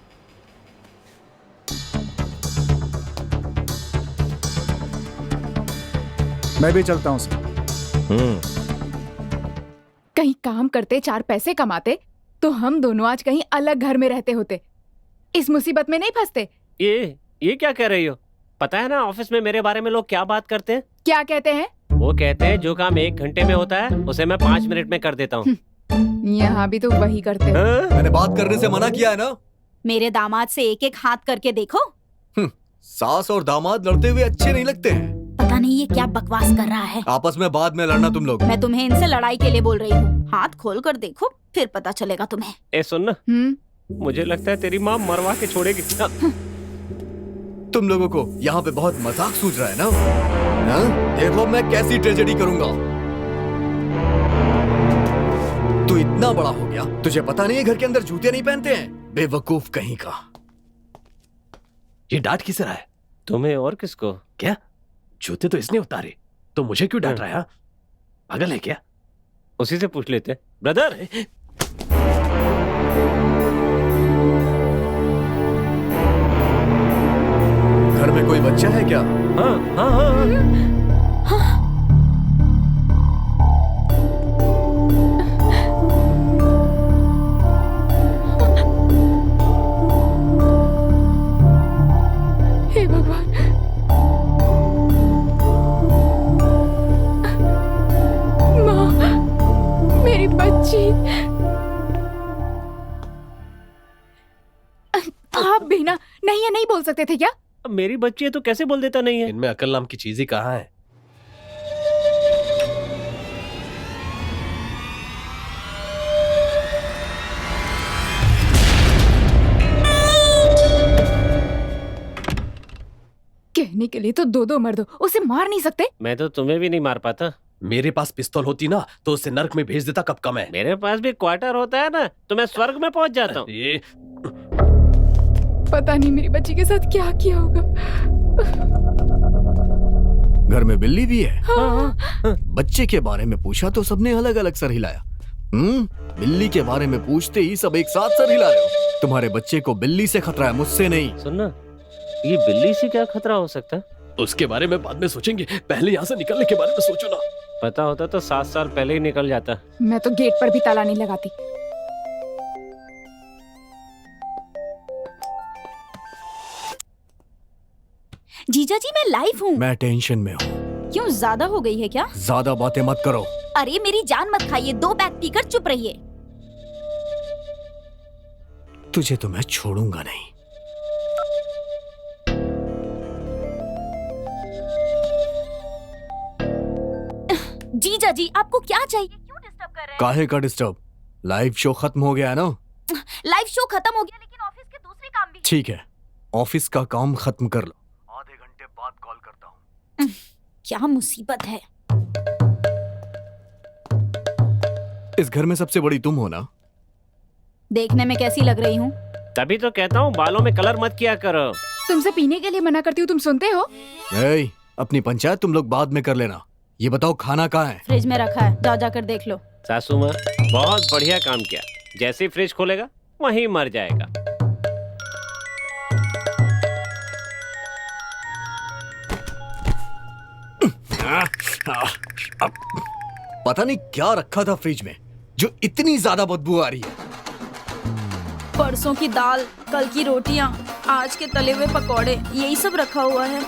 मैं भी चलता हूँ सर। कहीं काम करते 4 पैसे कमाते तो हम दोनों आज कहीं अलग घर में रहते होते, इस मुसीबत में नहीं फंसते। ये क्या कह रही हो? पता है ना ऑफिस में मेरे बारे में लोग क्या बात करते हैं? क्या कहते हैं? वो कहते हैं जो काम 1 घंटे में होता है उसे मैं 5 मिनट में कर देता हूँ। यहाँ भी तो वही करते हो। मैंने बात करने से मना किया है ना। मेरे दामाद से एक एक हाथ करके देखो। सास और दामाद लड़ते हुए अच्छे नहीं लगते हैं। पता नहीं ये क्या बकवास कर रहा है। आपस में बाद में लड़ना तुम लोग। मैं तुम्हें इनसे लड़ाई के लिए बोल रही हूँ। हाथ खोल कर देखो, फिर पता चलेगा तुम्हें। ए सुन ना, मुझे लगता है तेरी माँ मरवा के छोड़ेगी। तुम लोगों को यहाँ पे बहुत मजाक सूझ रहा है ना? हाँ? देखो मैं कैसी ट्रेजेडी करूंगा। तू इतना बड़ा हो गया, तुझे पता नहीं है घर के अंदर जूते नहीं पहनते हैं? बेवकूफ कहीं का। ये डांट किस रहा है? तुम्हें और किसको? क्या जूते तो इसने उतारे, तो मुझे क्यों डांट रहा है? पागल है क्या? उसी से पूछ लेते। ब्रदर, घर में कोई बच्चा है क्या? हाँ हाँ हाँ। हे भगवान, माँ, मेरी बच्ची। आप भी ना नहीं है, नहीं बोल सकते थे क्या? मेरी बच्ची है तो कैसे बोल देता नहीं है? इनमें अकल नाम की चीज ही कहाँ है? मारने के लिए तो दो दो मर्द हो, उसे मार नहीं सकते? मैं तो तुम्हें भी नहीं मार पाता। मेरे पास पिस्तौल होती ना तो उसे नर्क में भेज देता कब कम है। मेरे पास भी क्वार्टर होता है ना तो मैं स्वर्ग में पहुंच जाता हूँ। ये पता नहीं मेरी बच्ची के साथ क्या किया होगा। घर में बिल्ली भी है। हाँ। बच्चे के बारे में पूछा तो सबने अलग अलग सर हिलाया। बिल्ली के बारे में पूछते ही सब एक साथ सर हिला रहे हो। तुम्हारे बच्चे को बिल्ली से खतरा है, मुझसे नहीं। सुनना, ये बिल्ली से क्या खतरा हो सकता है? उसके बारे में बाद में सोचेंगे, पहले यहाँ से निकलने के बारे में सोचो ना। पता होता तो 7 साल पहले ही निकल जाता। मैं तो गेट पर भी ताला नहीं लगाती। जीजा जी, मैं लाइव हूँ। मैं टेंशन में हूँ। क्यों, ज्यादा हो गई है क्या? ज्यादा बातें मत करो। अरे मेरी जान मत खाइए, 2 पैक पीकर चुप रहिए। तुझे तो मैं छोड़ूंगा नहीं। जीजा जी, आपको क्या चाहिए? क्यों डिस्टर्ब कर रहे हैं? काहे का डिस्टर्ब? लाइव शो खत्म हो गया है ना? लाइव शो खत्म हो गया, लेकिन ऑफिस के दूसरे काम भी। ठीक है, ऑफिस का काम खत्म कर लो। आधे घंटे बाद कॉल करता हूँ। क्या मुसीबत है। इस घर में सबसे बड़ी तुम हो ना? देखने में कैसी लग रही हूँ? तभी तो कहता हूँ बालों में कलर मत किया करो। तुमसे पीने के लिए मना करती हूँ, तुम सुनते हो? ए, अपनी पंचायत तुम लोग बाद में कर लेना। ये बताओ खाना कहाँ है? फ्रिज में रखा है, जाओ जाकर देख लो। सासू माँ, बहुत बढ़िया काम किया। जैसे ही फ्रिज खोलेगा वहीं मर जाएगा। पता नहीं क्या रखा था फ्रिज में जो इतनी ज्यादा बदबू आ रही है। परसों की दाल, कल की रोटियां, आज के तले हुए पकौड़े, यही सब रखा हुआ है।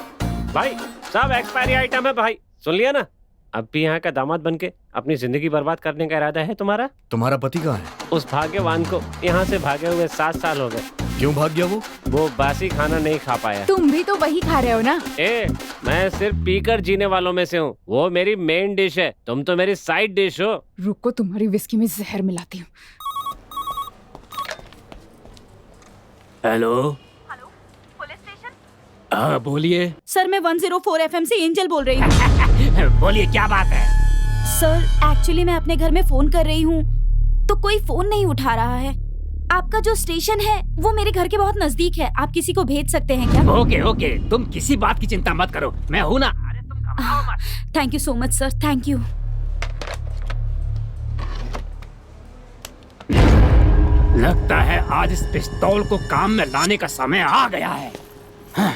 भाई सब एक्सपायरी आइटम है भाई, सुन लिया ना? अब भी यहाँ का दामाद बनके अपनी जिंदगी बर्बाद करने का इरादा है तुम्हारा? तुम्हारा पति कहाँ है? उस भाग्यवान को यहाँ से भागे हुए 7 साल हो गए। क्यों भाग गया वो? वो बासी खाना नहीं खा पाया। तुम भी तो वही खा रहे हो ना? मैं सिर्फ पीकर जीने वालों में से हूँ। वो मेरी मेन डिश है, तुम तो मेरी साइड डिश हो। रुको, तुम्हारी विस्की में जहर मिलाती हूँ। Hello, police station? हाँ बोलिए। सर, मैं 104 FM से एंजल बोल रही हूँ। बोलिए, क्या बात है? सर, एक्चुअली मैं अपने घर में फोन कर रही हूँ तो कोई फोन नहीं उठा रहा है। आपका जो स्टेशन है वो मेरे घर के बहुत नजदीक है, आप किसी को भेज सकते हैं क्या? ओके ओके, तुम किसी बात की चिंता मत करो, मैं हूँ ना। अरे तुम घबराओ मत। Thank you so much sir, thank you. लगता है आज इस पिस्तौल को काम में लाने का समय आ गया है। हाँ।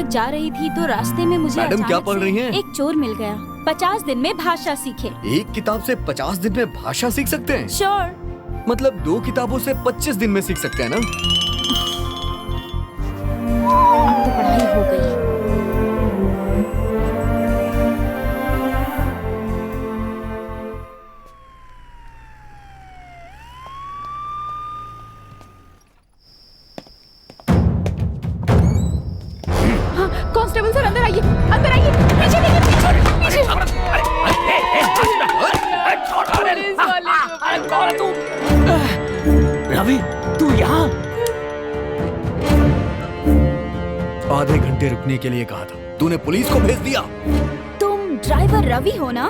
जा रही थी तो रास्ते में मुझे मैडम क्या पढ़ रही हैं? एक चोर मिल गया। 50 दिन में भाषा सीखे। एक किताब से 50 दिन में भाषा सीख सकते हैं? श्योर। मतलब 2 किताबों से 25 दिन में सीख सकते हैं ना? अब तो पढ़ाई हो गई। कांस्टेबल सर, अंदर आइए, अंदर आइए। पीछे देखिए, पीछे पीछे। रवि, तू यहाँ? आधे घंटे रुकने के लिए कहा था, तूने पुलिस को भेज दिया। तुम ड्राइवर रवि हो ना?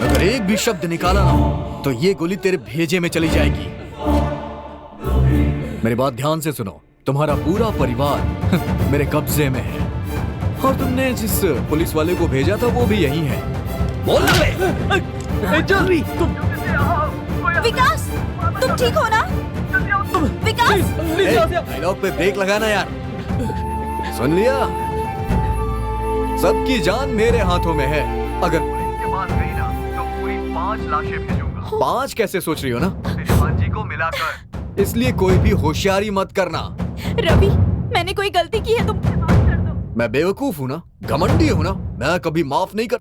अगर एक भी शब्द निकाला ना तो ये गोली तेरे भेजे में चली जाएगी। मेरी बात ध्यान से सुनो, तुम्हारा पूरा परिवार मेरे कब्जे में है और तुमने जिस पुलिस वाले को भेजा था वो भी यही है। बोल जल्दी। विकास, तुम ठीक हो ना? विकास, डायलॉग पे ब्रेक लगाना यार। सुन लिया? सबकी जान मेरे हाथों में है। अगर पुलिस के पास गई ना 5 लाशें भेजूंगा। 5 कैसे सोच रही हो ना? तेरी भांजी को मिलाकर। इसलिए कोई भी होशियारी मत करना। रवि, मैंने कोई गलती की है, तुम मुझे माफ कर दो। मैं बेवकूफ हूँ ना, घमंडी हूँ ना, मैं कभी माफ नहीं कर।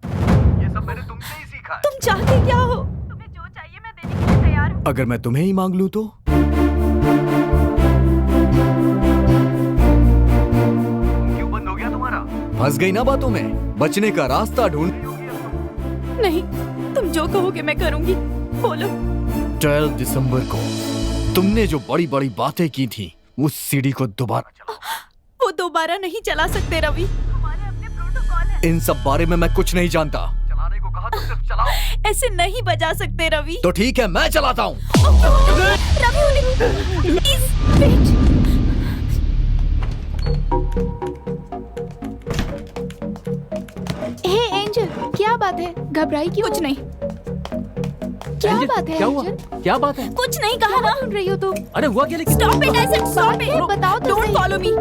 ये सब मैंने तुमसे ही सीखा है। तुम चाहते क्या हो? तुम्हें जो चाहिए मैं देने के लिए तैयार हूँ। अगर मैं तुम्हें ही मांग लूँ तो? क्यों बंद हो गया तुम्हारा? फंस गई ना बातों में, बचने का रास्ता ढूंढ। नहीं, तुम जो कहोगे मैं करूंगी, बोलो। 12 दिसंबर को तुमने जो बड़ी बड़ी बातें की थी, उस सीडी को दोबारा चलाओ। वो दोबारा नहीं चला सकते रवि, हमारे अपने प्रोटोकॉल है। इन सब बारे में मैं कुछ नहीं जानता। चलाने को कहा तो सिर्फ चलाओ। ऐसे नहीं बजा सकते रवि। तो ठीक है, मैं चलाता हूँ। Ravi, please wait. Hey Angel, क्या बात है? घबराई क्यों? कुछ नहीं। क्या बात है क्या हुआ? एंजल? क्या बात है? कुछ नहीं कहा ना। सुन रही हो तुम? अरे हुआ क्या? लेकिन stop it, I said stop it. बताओ तो डोंट सही। Follow me.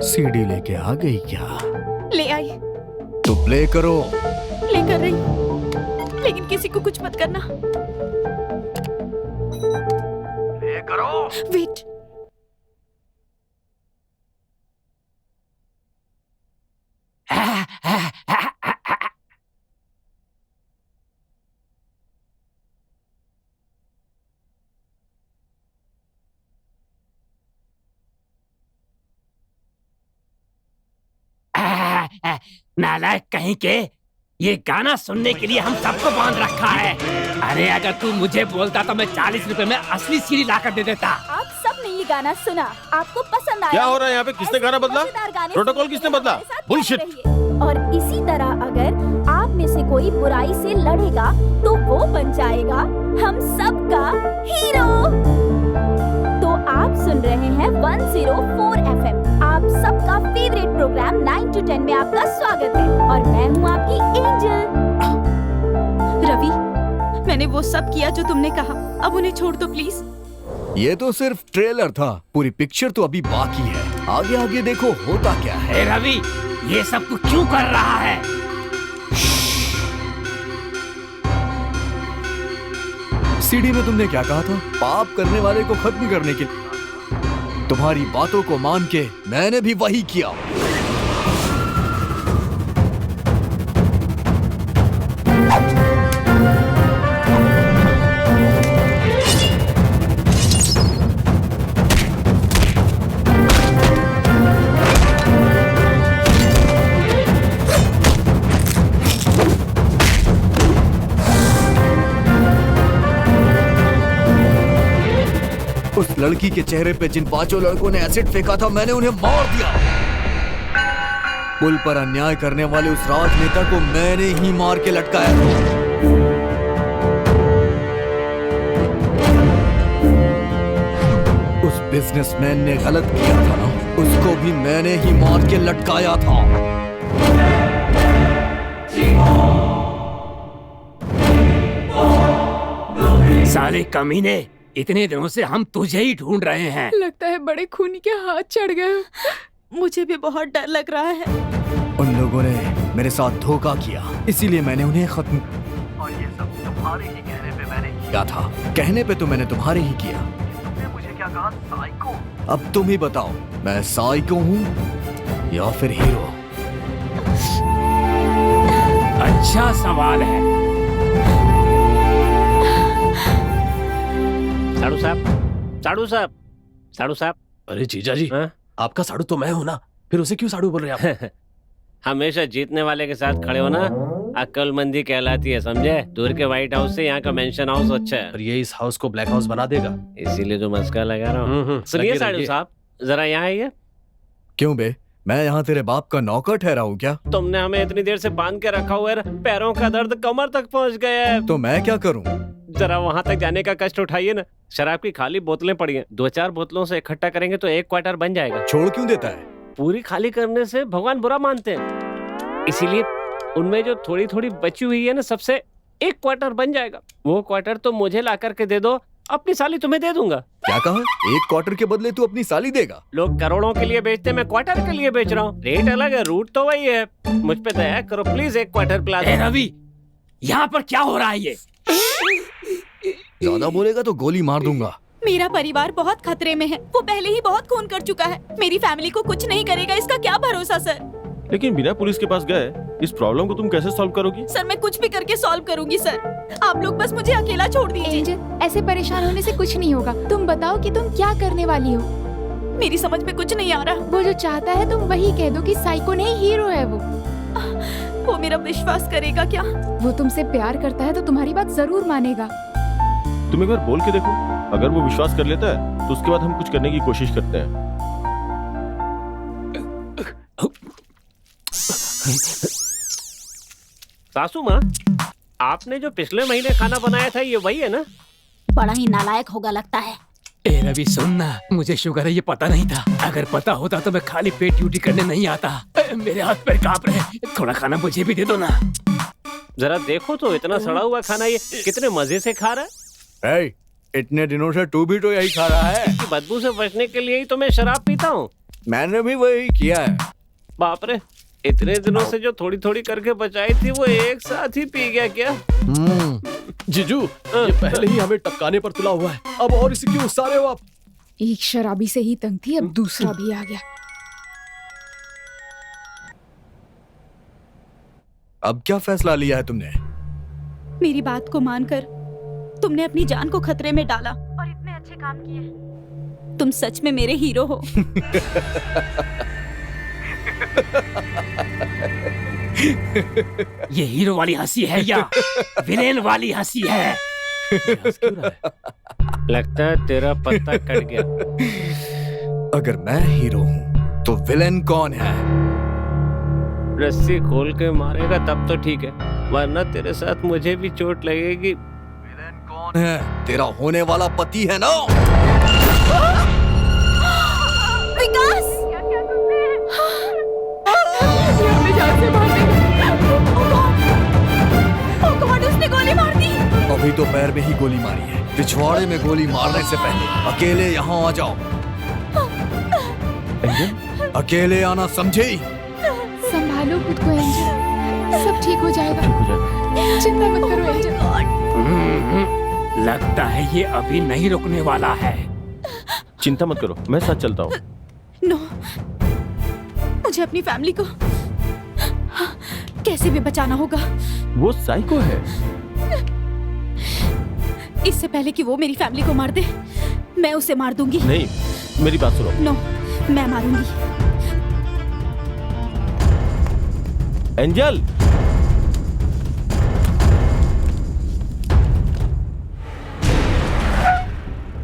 सीडी लेके आ गई क्या? ले आई, तो प्ले करो। लेकर रही, लेकिन किसी को कुछ मत करना। प्ले करो। वेट। नालायक कहीं के, ये गाना सुनने के लिए हम सबको बांध रखा है। अरे अगर तू मुझे बोलता तो मैं 40 रुपए में असली सीडी लाकर दे देता। आप सब ने ये गाना सुना, आपको पसंद आया। क्या हो रहा है यहाँ पे? किसने गाना बदला? मजेदार गाने प्रोटोकॉल सुनने किसने के लिए बदला? हमारे साथ बुलशिट। बने रहिए। और इसी तरह अगर आप में से कोई बुराई से लड़ेगा तो वो बन जाएगा हम सबका हीरो। तो आप सुन रहे हैं 104 FM, आप सबका फेवरेट प्रोग्राम 9 to 10 में आपका स्वागत है और मैं हूँ आपकी एंजल। रवि, मैंने वो सब किया जो तुमने कहा, अब उन्हें छोड़ दो प्लीज। ये तो सिर्फ ट्रेलर था, पूरी पिक्चर तो अभी बाकी है। आगे आगे देखो होता क्या है। रवि, ये सब तू क्यों कर रहा है? सीडी में तुमने क्या कहा था? पाप करने वाले को खत्म करने के लिए। तुम्हारी बातों को मान के मैंने भी वही किया। उस लड़की के चेहरे पे जिन 5 लड़कों ने एसिड फेंका था, मैंने उन्हें मार दिया। पुल पर अन्याय करने वाले उस राजनेता को मैंने ही मार के लटकाया था। उस बिजनेसमैन ने गलत किया था ना, उसको भी मैंने ही मार के लटकाया था। साले कमीने, इतने दिनों से हम तुझे ही ढूंढ रहे हैं। लगता है बड़े खूनी के हाथ चढ़ गए। मुझे भी बहुत डर लग रहा है। उन लोगों ने मेरे साथ धोखा किया, इसीलिए मैंने उन्हें खत्म। और ये सब तुम्हारे ही कहने पे मैंने किया था। कहने पे तो मैंने तुम्हारे ही किया। तुमने मुझे क्या कहा? साइको। अब तुम ही बताओ, मैं साइको हूँ या फिर हीरो? अच्छा सवाल है। साड़ू साहब, साड़ू साहब, साड़ू साहब। अरे जीजा जी, आपका साड़ू तो मैं हूँ ना, फिर उसे क्यों साड़ू बोल रहे हैं आप? हमेशा जीतने वाले के साथ खड़े हो ना, अक्लमंदी कहलाती है, समझे? दूर के व्हाइट हाउस से यहाँ का मेंशन हाउस अच्छा है। और ये इस हाउस को ब्लैक हाउस बना देगा, इसीलिए तो मस्का लगा रहा हूँ। सुनिए साड़ू साहब, जरा यहाँ आइए। क्यों बे, मैं यहाँ तेरे बाप का नौकर ठहरा हूँ क्या? तुमने हमें इतनी देर से बांध के रखा हुआ है, पैरों का दर्द कमर तक पहुँच गया है। तो मैं क्या करूँ? जरा वहाँ तक जाने का कष्ट उठाइए ना। शराब की खाली बोतलें पड़ी हैं, 2-4 बोतलों से इकट्ठा करेंगे तो 1 क्वार्टर बन जाएगा। छोड़ क्यों देता है? पूरी खाली करने से भगवान बुरा मानते हैं, इसीलिए उनमें जो थोड़ी थोड़ी बची हुई है ना, सबसे 1 क्वार्टर बन जाएगा। वो क्वार्टर तो मुझे ला करके दे दो, अपनी साली तुम्हें दे दूंगा। क्या कहा? 1 क्वार्टर के बदले तू अपनी साली देगा? लोग करोड़ों के लिए बेचते, मैं क्वार्टर के लिए बेच रहा हूँ। रेट अलग है, रूट तो वही है। मुझ पे दया करो प्लीज, 1 क्वार्टर पिला दो। रवि, यहाँ पर क्या हो रहा है? ये ज्यादा बोलेगा तो गोली मार दूंगा। मेरा परिवार बहुत खतरे में है। वो पहले ही बहुत खून कर चुका है। मेरी फैमिली को कुछ नहीं करेगा, इसका क्या भरोसा सर? लेकिन बिना पुलिस के पास गए इस प्रॉब्लम को तुम कैसे सॉल्व करोगी? सर मैं कुछ भी करके सॉल्व करूंगी सर। आप लोग बस मुझे अकेला छोड़ दीजिए। एंजल, ऐसे परेशान होने से कुछ नहीं होगा। तुम बताओ कि तुम क्या करने वाली हो? मेरी समझ में कुछ नहीं आ रहा। वो जो चाहता है तुम वही कह दो कि साइको नहीं हीरो है वो मेरा विश्वास करेगा क्या? वो तुमसे प्यार करता है तो तुम्हारी बात जरूर मानेगा। तुम एक बार बोल के देखो, अगर वो विश्वास कर लेता है तो उसके बाद हम कुछ करने की कोशिश करते हैं। सासू माँ, आपने जो पिछले महीने खाना बनाया था ये वही है ना? बड़ा ही नालायक होगा लगता है। ए रवि सुनना, मुझे शुगर है ये पता नहीं था। अगर पता होता तो मैं खाली पेट ड्यूटी करने नहीं आता। मेरे हाथ पैर कांप रहे, थोड़ा खाना मुझे भी दे दो ना। जरा देखो तो, इतना सड़ा हुआ खाना ये कितने मजे से खा रहा है। इतने दिनों से तू भी तो यही खा रहा है। बदबू से बचने के लिए ही तो मैं शराब पीता हूँ। मैंने भी वही किया है। बाप रे, इतने दिनों से जो थोड़ी थोड़ी करके बचाई थी वो एक साथ ही पी गया क्या? जीजू, ये पहले ही हमें टपकाने पर तुला हुआ है, अब और इसे क्यों उकसा रहे हो आप? एक शराबी से ही तंग थी, अब दूसरा भी आ गया। अब क्या फैसला लिया है तुमने? मेरी बात को मानकर तुमने अपनी जान को खतरे में डाला और इतने अच्छे काम किए। तुम सच में मेरे हीरो हो। ये हीरो वाली हंसी है या विलेन वाली हंसी है? लगता है तेरा पत्ता कट गया। अगर मैं हीरो हूँ तो विलेन कौन है? रस्सी खोल के मारेगा तब तो ठीक है, वरना तेरे साथ मुझे भी चोट लगेगी। विलेन कौन है? तेरा होने वाला पति है ना? विकास! उसने गोली मार दी। अभी तो पैर में ही गोली मारी है। पिछवाड़े में गोली मारने से पहले अकेले यहाँ आ जाओ। अकेले आना समझे? संभालो खुद को एंजल, सब ठीक हो जाएगा। चिंता मत करो एंजल। लगता है ये अभी नहीं रुकने वाला है। चिंता मत करो, मैं साथ चलता हूँ। नो, मुझे अपनी फैमिली को कैसे भी बचाना होगा। वो साइको है। इससे पहले कि वो मेरी फैमिली को मार दे, मैं उसे मार दूंगी। नहीं, मेरी बात सुनो। नो, मैं मारूंगी। एंजल,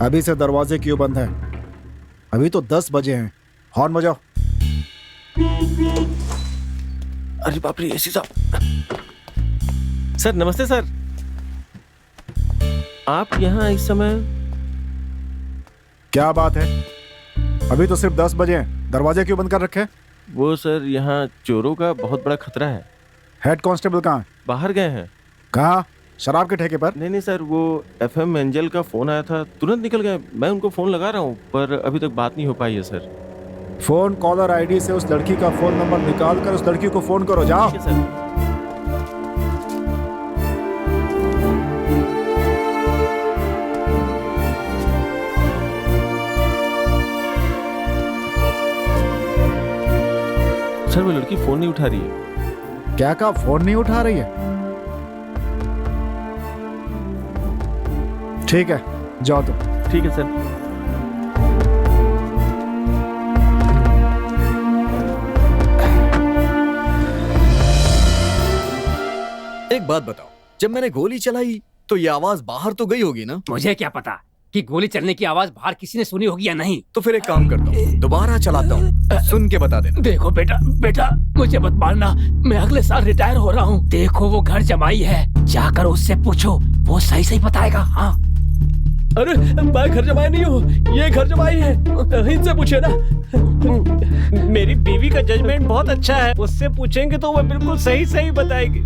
अभी से दरवाजे क्यों बंद हैं? अभी तो 10 बजे हैं। हॉर्न बजाओ। अरे बाप रे, एसी साहब। सर नमस्ते सर, आप यहाँ इस समय? क्या बात है? अभी तो सिर्फ 10 बजे हैं, दरवाजे क्यों बंद कर रखे? वो सर, यहाँ चोरों का बहुत बड़ा खतरा है। हेड कांस्टेबल कहाँ है? बाहर गए हैं। कहाँ? शराब के ठेके पर? नहीं सर, वो FM एंजल का फोन आया था, तुरंत निकल गए। मैं उनको फोन लगा रहा हूँ पर अभी तक बात नहीं हो पाई है सर। फोन कॉलर आईडी से उस लड़की का फोन नंबर निकाल कर उस लड़की को फोन करो। जाओ। सर वो लड़की फोन नहीं उठा रही है। क्या कहा? फोन नहीं उठा रही है? ठीक है, जाओ तुम। ठीक है सर। एक बात बताओ, जब मैंने गोली चलाई तो ये आवाज बाहर तो गई होगी ना? मुझे क्या पता कि गोली चलने की आवाज बाहर किसी ने सुनी होगी या नहीं। तो फिर एक काम करता हूँ, दोबारा चलाता हूँ, सुन के बता देना। देखो बेटा मुझे मत मारना, मैं अगले साल रिटायर हो रहा हूँ। देखो वो घर जमाई है, जाकर उससे पूछो, वो सही बताएगा। हाँ। अरे मैं घर जमाई नहीं हूँ, ये घर जमाई है, इनसे पूछे ना। मेरी बीवी का जजमेंट बहुत अच्छा है, उससे पूछेंगे तो वो बिल्कुल सही बताएगी।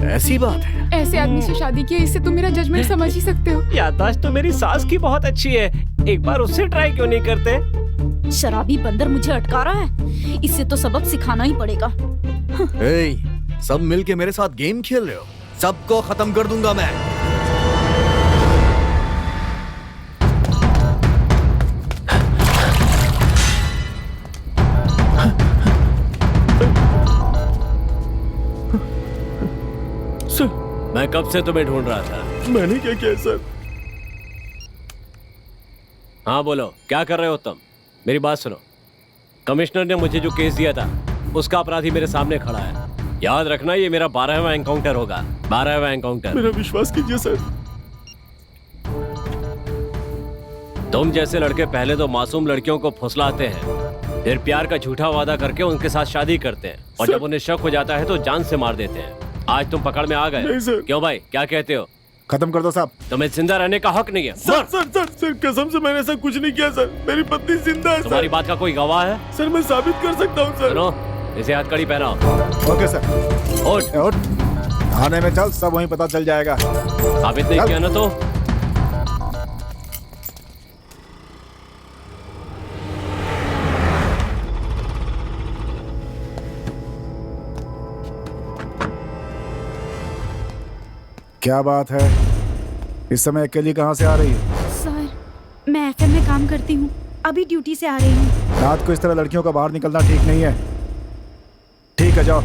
ऐसी बात है। ऐसे आदमी से शादी की, इससे तुम मेरा जजमेंट समझ ही सकते हो। याददाश्त तो मेरी सास की बहुत अच्छी है, एक बार उससे ट्राई क्यों नहीं करते? शराबी बंदर मुझे अटका रहा है, इससे तो सबक सिखाना ही पड़ेगा। ए, सब मिलके मेरे साथ गेम खेल रहे हो, सबको खत्म कर दूंगा मैं। मैं कब से तुम्हें ढूंढ रहा था। मैंने क्या किया सर? हाँ बोलो, क्या कर रहे हो तुम? मेरी बात सुनो, कमिश्नर ने मुझे जो केस दिया था उसका अपराधी मेरे सामने खड़ा है। याद रखना, ये मेरा 12वां एनकाउंटर होगा, 12वां एनकाउंटर। मेरा विश्वास कीजिए सर। तुम जैसे लड़के पहले तो मासूम लड़कियों को फुसलाते हैं, फिर प्यार का झूठा वादा करके उनके साथ शादी करते हैं, और जब उन्हें शक हो जाता है तो जान से मार देते हैं। आज तुम पकड़ में आ गए। क्यों भाई, क्या कहते हो? खत्म कर दो साहब। तुम्हें जिंदा रहने का हक नहीं है। सर कसम से मैंने ऐसा कुछ नहीं किया सर। मेरी पत्नी जिंदा है। तुम्हारी बात का कोई गवाह है? सर मैं साबित कर सकता हूँ सर। सुनो, इसे हथकड़ी पहनाओ। Okay sir. उठ थाने में चल, सब वहीं पता चल जाएगा। साबित नहीं किया ना तो क्या बात है, इस समय अकेली कहाँ से आ रही है? सर, मैं एफएम में काम करती हूँ, अभी ड्यूटी से आ रही हूँ। रात को इस तरह लड़कियों का बाहर निकलना ठीक नहीं है। ठीक है, जाओ।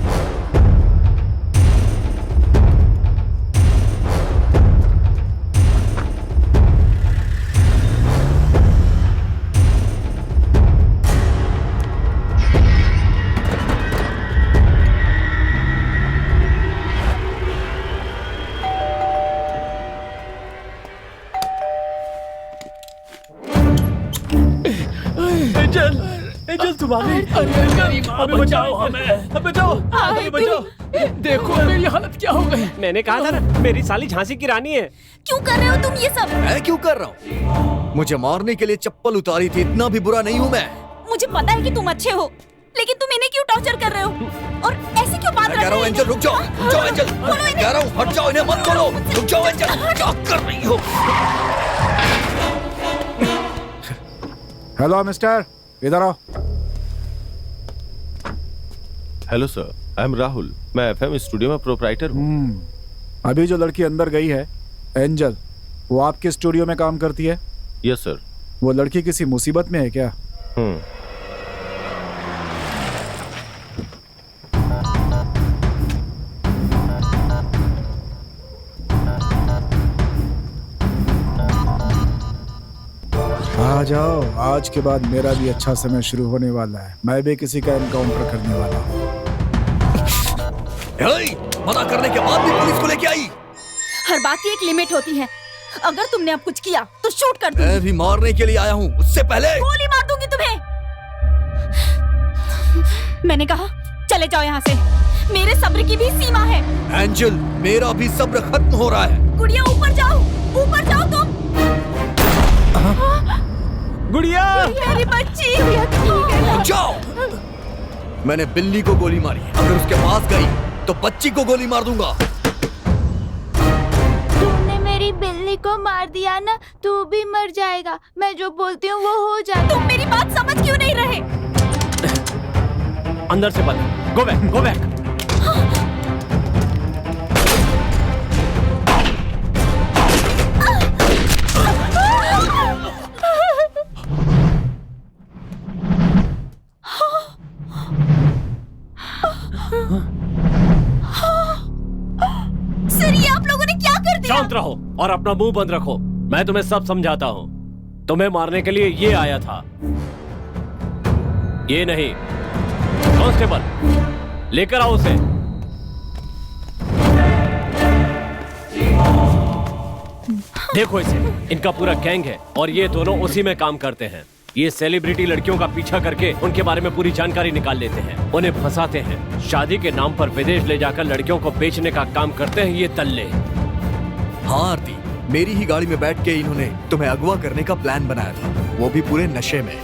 एंजल तुम आ गई। हमें बचाओ, हमें बचाओ, हमें बचाओ। देखो मेरी हालत क्या हो गई। मैंने कहा था ना, मेरी साली झांसी की रानी है। क्यों कर रहे हो तुम ये सब? मैं क्यों कर रहा हूँ? मुझे मारने के लिए चप्पल उतारी थी, इतना भी बुरा नहीं हूँ मैं। मुझे पता है कि तुम अच्छे हो, लेकिन तुम इन्हें क्यों टॉर्चर कर रहे हो और ऐसे क्यों बात कह रहा हूँ एंजल, रुक जाओ, रुक जाओ एंजल। कह रहा हूँ हट जाओ, इन्हें मत खोलो। रुक जाओ एंजल, क्या कर रही हो? हेलो मिस्टर, इधर आओ। Hello sir, I am Rahul. मैं एफएम स्टूडियो में प्रोप्राइटर हूँ। अभी जो लड़की अंदर गई है, एंजल, वो आपके स्टूडियो में काम करती है? Yes sir. वो लड़की किसी मुसीबत में है क्या? आ जाओ, आज के बाद मेरा भी अच्छा समय शुरू होने वाला है। मैं भी किसी का एनकाउंटर करने वाला हूँ। मना करने के बाद भी पुलिस को लेके आई। हर बात की एक लिमिट होती है, अगर तुमने अब कुछ किया तो शूट कर दूंगी। मैं भी मारने के लिए आया हूँ, उससे पहले गोली मार दूंगी तुम्हें। मैंने कहा चले जाओ यहाँ से, मेरे सब्र की भी सीमा है। एंजल, मेरा भी सब्र खत्म हो रहा है। गुड़िया ऊपर जाओ तुम। गुड़िया, मेरी बच्ची। ठीक है, जाओ। मैंने बिल्ली को गोली मारी, अगर उसके पास गई तो बच्ची को गोली मार दूंगा। तुमने मेरी बिल्ली को मार दिया ना, तू भी मर जाएगा। मैं जो बोलती हूँ वो हो जाता। तुम मेरी बात समझ क्यों नहीं रहे? अंदर से बंद। Go back, go back. Sir, ये आप लोगों ने क्या कर दिया? शांत रहो और अपना मुंह बंद रखो। मैं तुम्हें सब समझाता हूँ। तुम्हें मारने के लिए ये आया था, ये नहीं। कांस्टेबल, लेकर आओ उसे। देखो इसे, इनका पूरा गैंग है और ये दोनों उसी में काम करते हैं। ये सेलिब्रिटी लड़कियों का पीछा करके उनके बारे में पूरी जानकारी निकाल लेते हैं, उन्हें फंसाते हैं, शादी के नाम पर विदेश ले जाकर लड़कियों को बेचने का काम करते हैं ये दल्ले। हाँ आरती, मेरी ही गाड़ी में बैठ के इन्होंने तुम्हें अगवा करने का प्लान बनाया था, वो भी पूरे नशे में।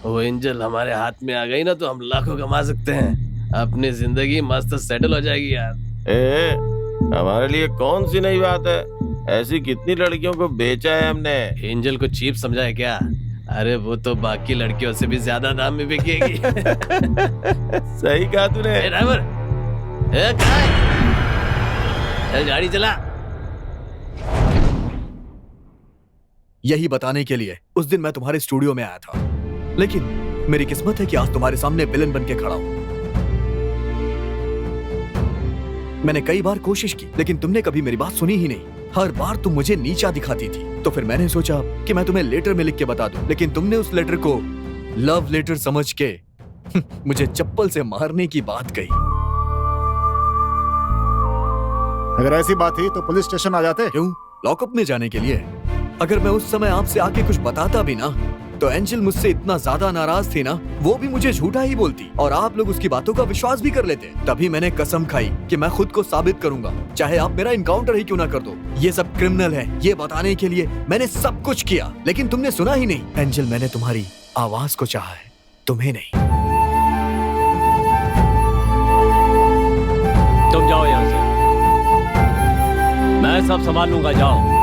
वो एंजल हमारे हाथ में आ गई ना तो हम लाखों कमा सकते हैं। अपनी जिंदगी मस्त सेटल हो जाएगी यार। हमारे लिए कौन सी नई बात है? ऐसी कितनी लड़कियों को बेचा है हमने। एंजल को चीप समझा है क्या? अरे वो तो बाकी लड़कियों से भी ज्यादा दाम में बिकेगी। सही कहा तूने। ड्राइवर, कहाँ है? चल गाड़ी चला। यही बताने के लिए उस दिन मैं तुम्हारे स्टूडियो में आया था, लेकिन मेरी किस्मत है कि आज तुम्हारे सामने विलन बन के खड़ा हूं। मैंने कई बार कोशिश की, लेकिन तुमने कभी मेरी बात सुनी ही नहीं। हर बार तुम मुझे नीचा दिखाती थी। तो फिर मैंने सोचा कि मैं तुम्हें लेटर में लिख के बता दूं, लेकिन तुमने उस लेटर को लव लेटर समझ के मुझे चप्पल से मारने की बात कही। अगर ऐसी बात थी तो पुलिस स्टेशन आ जाते। क्यों? लॉकअप में जाने के लिए? अगर मैं उस समय आपसे आके कुछ बताता भी ना, तो एंजल मुझसे इतना ज्यादा नाराज थी ना, वो भी मुझे झूठा ही बोलती और आप लोग उसकी बातों का विश्वास भी कर लेते। तभी मैंने कसम खाई कि मैं खुद को साबित करूंगा, चाहे आप मेरा इनकाउंटर ही क्यों ना कर दो। ये सब क्रिमिनल है, ये बताने के लिए मैंने सब कुछ किया, लेकिन तुमने सुना ही नहीं। एंजल, मैंने तुम्हारी आवाज को चाहा है, तुम्हें नहीं। तुम जाओ यहाँ से, मैं सब संभाल लूंगा। जाओ।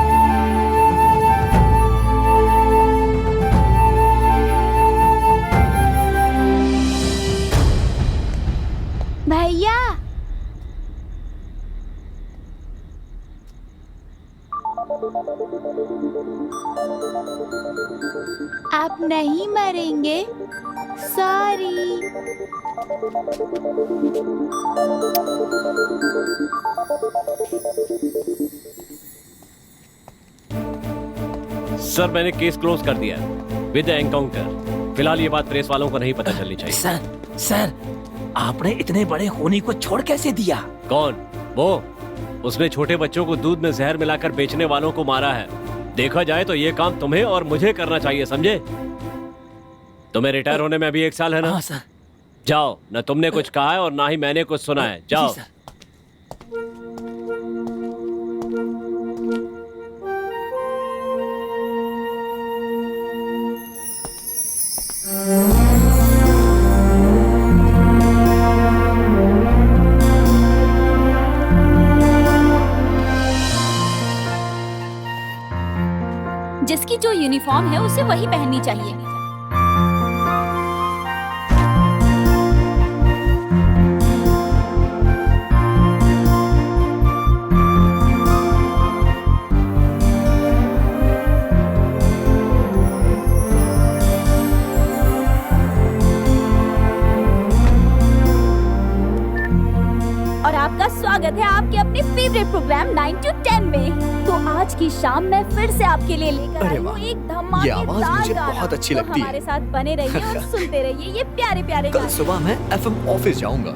भैया, आप नहीं मरेंगे? सॉरी। सर, मैंने केस क्लोज कर दिया विद एनकाउंटर। फिलहाल ये बात प्रेस वालों को नहीं पता चलनी चाहिए। सर, आपने इतने बड़े खूनी को छोड़ कैसे दिया? कौन? वो उसने छोटे बच्चों को दूध में जहर मिलाकर बेचने वालों को मारा है। देखा जाए तो ये काम तुम्हें और मुझे करना चाहिए, समझे? तुम्हें रिटायर होने में अभी 1 साल है ना? हाँ सर। जाओ, न तुमने कुछ कहा है और ना ही मैंने कुछ सुना है। जाओ। जिसकी जो यूनिफॉर्म है उसे वही पहननी चाहिए। और आपका स्वागत है आपके अपने फेवरेट प्रोग्राम 9 to 10 में। तो आज की शाम मैं फिर से आपके लिए लेकर आई हूँ एक ये आवाज मुझे धमाकेदार बहुत अच्छी तो लगती है। हमारे साथ बने रहिए और सुनते रहिए ये प्यारे प्यारे कल सुबह मैं FM ऑफिस जाऊंगा।